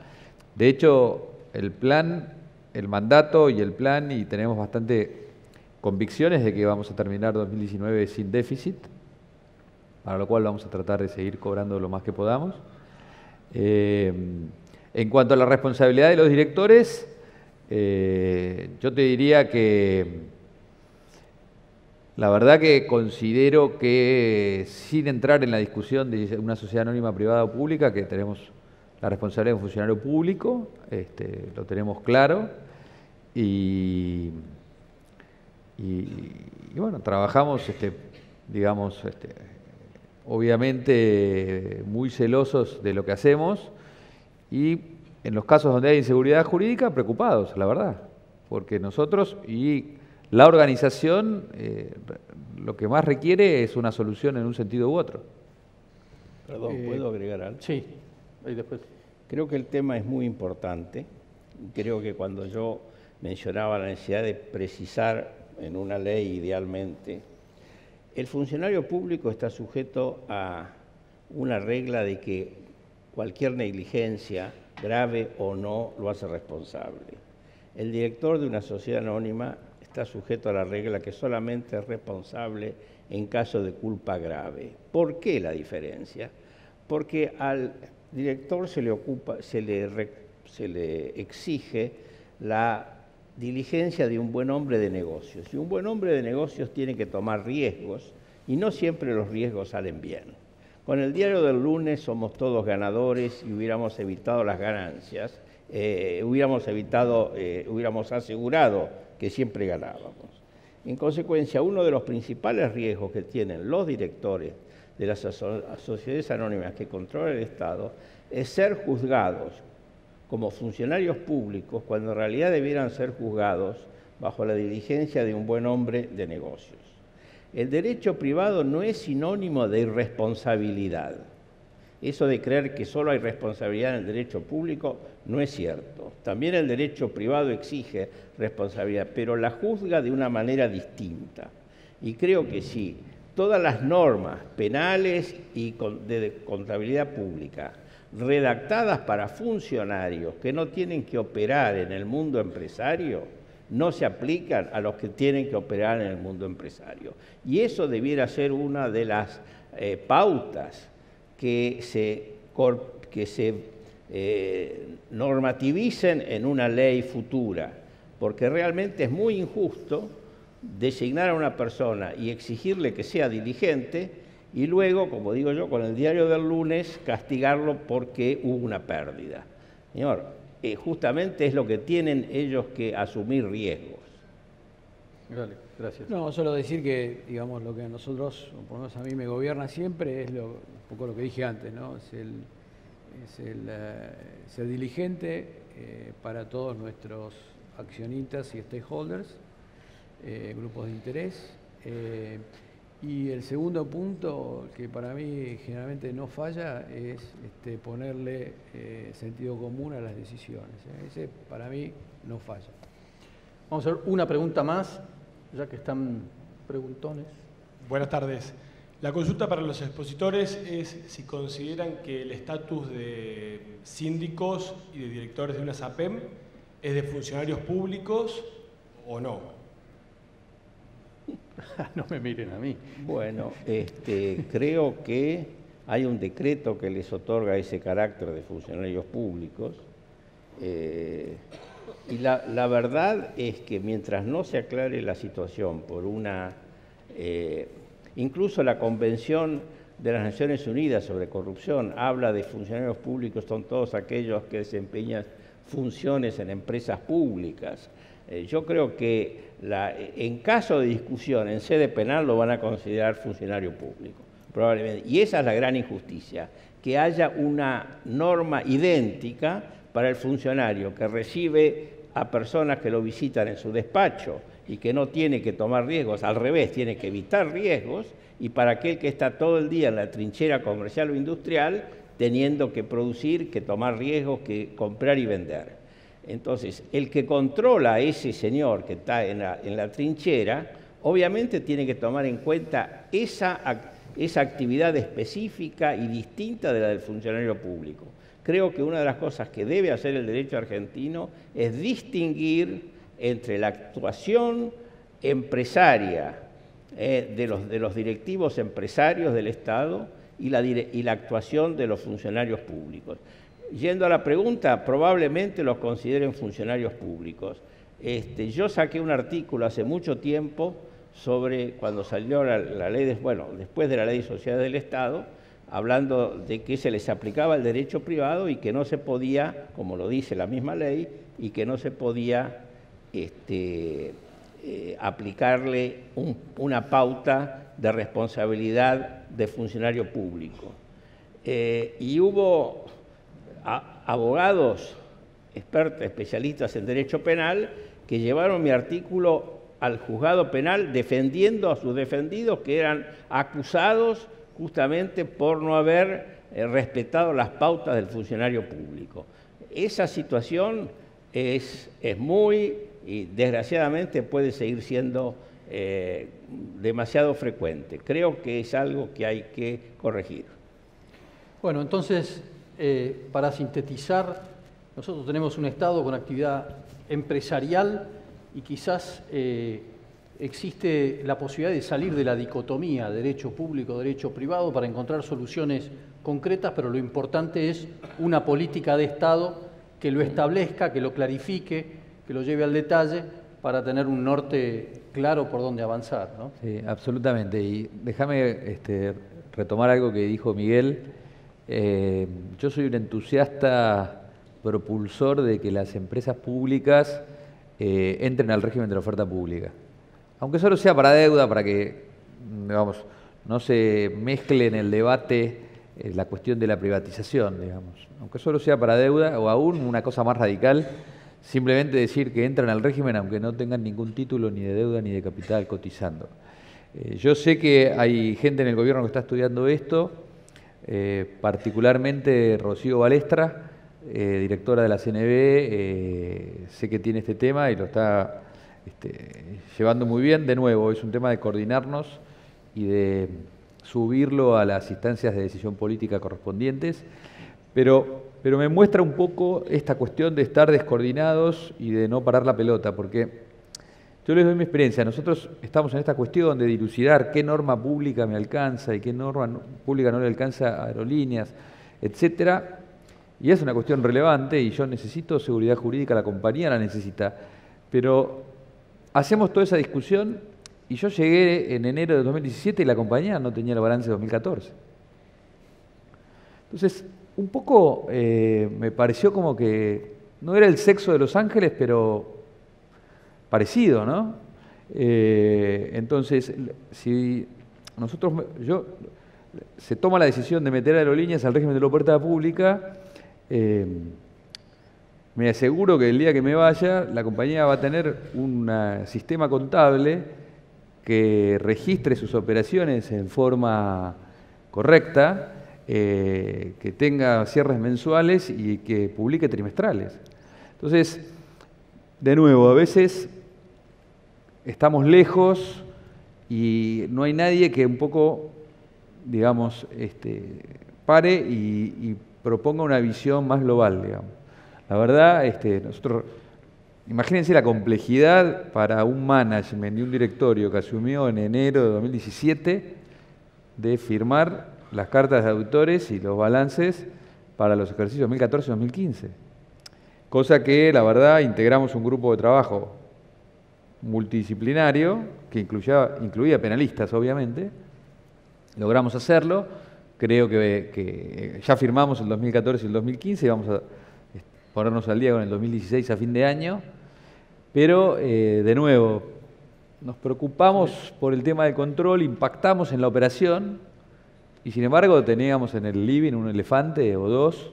De hecho, el mandato y el plan, y tenemos bastante convicciones de que vamos a terminar 2019 sin déficit, para lo cual vamos a tratar de seguir cobrando lo más que podamos. En cuanto a la responsabilidad de los directores, yo te diría que la verdad que considero que, sin entrar en la discusión de una sociedad anónima privada o pública, que tenemos la responsabilidad de un funcionario público, lo tenemos claro, y bueno, trabajamos, digamos, obviamente muy celosos de lo que hacemos, y en los casos donde hay inseguridad jurídica, preocupados, la verdad, porque nosotros y la organización lo que más requiere es una solución en un sentido u otro. Perdón, ¿puedo agregar algo? Sí, ahí después. Creo que el tema es muy importante. Creo que cuando yo mencionaba la necesidad de precisar en una ley idealmente, el funcionario público está sujeto a una regla de que cualquier negligencia, grave o no, lo hace responsable. El director de una sociedad anónima está sujeto a la regla que solamente es responsable en caso de culpa grave. ¿Por qué la diferencia? Porque al director se le exige la diligencia de un buen hombre de negocios. Y un buen hombre de negocios tiene que tomar riesgos, y no siempre los riesgos salen bien. Con el diario del lunes somos todos ganadores y hubiéramos evitado las ganancias, hubiéramos asegurado que siempre ganábamos. En consecuencia, uno de los principales riesgos que tienen los directores de las sociedades anónimas que controla el Estado es ser juzgados como funcionarios públicos cuando en realidad debieran ser juzgados bajo la diligencia de un buen hombre de negocios. El derecho privado no es sinónimo de irresponsabilidad. Eso de creer que solo hay responsabilidad en el derecho público no es cierto. También el derecho privado exige responsabilidad, pero la juzga de una manera distinta. Y creo que sí, todas las normas penales y de contabilidad pública redactadas para funcionarios que no tienen que operar en el mundo empresario no se aplican a los que tienen que operar en el mundo empresario. Y eso debiera ser una de las pautas que se normativicen en una ley futura, porque realmente es muy injusto designar a una persona y exigirle que sea diligente y luego, como digo yo, con el diario del lunes, castigarlo porque hubo una pérdida. Señor, justamente es lo que tienen ellos que asumir riesgos. Dale, gracias. No, solo decir que, digamos, lo que a nosotros, o por lo menos a mí me gobierna siempre, es un poco lo que dije antes, ¿no? Es el ser diligente para todos nuestros accionistas y stakeholders, grupos de interés. Y el segundo punto, que para mí generalmente no falla, es ponerle sentido común a las decisiones. Ese para mí no falla. Vamos a hacer una pregunta más, ya que están preguntones. Buenas tardes. La consulta para los expositores es si consideran que el estatus de síndicos y de directores de una SAPEM es de funcionarios públicos o no. No me miren a mí. Bueno, creo que hay un decreto que les otorga ese carácter de funcionarios públicos. Y la verdad es que mientras no se aclare la situación por una... incluso la Convención de las Naciones Unidas sobre corrupción habla de funcionarios públicos, son todos aquellos que desempeñan funciones en empresas públicas. Yo creo que en caso de discusión en sede penal lo van a considerar funcionario público, probablemente. Y esa es la gran injusticia, que haya una norma idéntica para el funcionario que recibe a personas que lo visitan en su despacho y que no tiene que tomar riesgos, al revés, tiene que evitar riesgos, y para aquel que está todo el día en la trinchera comercial o industrial, teniendo que producir, que tomar riesgos, que comprar y vender. Entonces, el que controla a ese señor que está en la trinchera, obviamente tiene que tomar en cuenta esa actividad específica y distinta de la del funcionario público. Creo que una de las cosas que debe hacer el derecho argentino es distinguir entre la actuación empresaria de los directivos empresarios del Estado y la actuación de los funcionarios públicos. Yendo a la pregunta, probablemente los consideren funcionarios públicos. Yo saqué un artículo hace mucho tiempo sobre cuando salió la ley, después de la Ley de Sociedades del Estado, hablando de que se les aplicaba el derecho privado y que no se podía, como lo dice la misma ley, y que no se podía aplicarle una pauta de responsabilidad de funcionario público. Y hubo abogados expertos, especialistas en derecho penal, que llevaron mi artículo al juzgado penal defendiendo a sus defendidos, que eran acusados justamente por no haber respetado las pautas del funcionario público. Esa situación es muy, y desgraciadamente puede seguir siendo demasiado frecuente. Creo que es algo que hay que corregir. Bueno, entonces, para sintetizar, nosotros tenemos un Estado con actividad empresarial y quizás existe la posibilidad de salir de la dicotomía derecho público, derecho privado para encontrar soluciones concretas, pero lo importante es una política de Estado que lo establezca, que lo clarifique, que lo lleve al detalle para tener un norte claro por dónde avanzar, ¿no? Sí, absolutamente. Y déjame retomar algo que dijo Miguel. Yo soy un entusiasta propulsor de que las empresas públicas entren al régimen de la oferta pública. Aunque solo sea para deuda, para que, digamos, no se mezcle en el debate la cuestión de la privatización, digamos. Aunque solo sea para deuda, o aún una cosa más radical, simplemente decir que entran al régimen aunque no tengan ningún título ni de deuda ni de capital cotizando. Yo sé que hay gente en el gobierno que está estudiando esto, particularmente Rocío Balestra, directora de la CNB, sé que tiene este tema y lo está llevando muy bien. De nuevo, es un tema de coordinarnos y de subirlo a las instancias de decisión política correspondientes, pero me muestra un poco esta cuestión de estar descoordinados y de no parar la pelota, porque yo les doy mi experiencia. Nosotros estamos en esta cuestión de dilucidar qué norma pública me alcanza y qué norma pública no le alcanza a aerolíneas, etcétera. Y es una cuestión relevante y yo necesito seguridad jurídica, la compañía la necesita. Pero hacemos toda esa discusión y yo llegué en enero de 2017 y la compañía no tenía el balance de 2014. Entonces, un poco me pareció como que no era el sexo de Los Ángeles, pero parecido, ¿no? Entonces, si se toma la decisión de meter aerolíneas al régimen de la oferta pública, me aseguro que el día que me vaya, la compañía va a tener un sistema contable que registre sus operaciones en forma correcta, que tenga cierres mensuales y que publique trimestrales. Entonces, de nuevo, a veces estamos lejos y no hay nadie que un poco digamos, pare y proponga una visión más global, digamos. La verdad, nosotros, imagínense la complejidad para un management y un directorio que asumió en enero de 2017 de firmar las cartas de auditores y los balances para los ejercicios 2014 y 2015. Cosa que, la verdad, integramos un grupo de trabajo multidisciplinario que incluía penalistas, obviamente. Logramos hacerlo. Creo que ya firmamos el 2014 y el 2015 y vamos a ponernos al día con el 2016 a fin de año. Pero, de nuevo, nos preocupamos por el tema del control, impactamos en la operación y, sin embargo, teníamos en el living un elefante o dos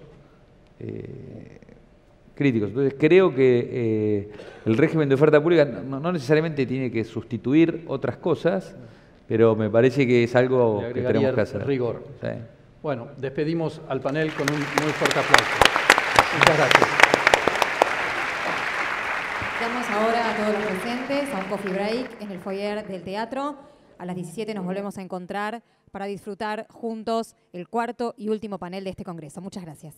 críticos. Entonces, creo que el régimen de oferta pública no necesariamente tiene que sustituir otras cosas, pero me parece que es algo que tenemos que hacer. Rigor. Sí. Bueno, despedimos al panel con un muy fuerte aplauso. Muchas gracias. Damos ahora a todos los presentes a un coffee break en el foyer del teatro. A las 17 nos volvemos a encontrar para disfrutar juntos el cuarto y último panel de este congreso. Muchas gracias.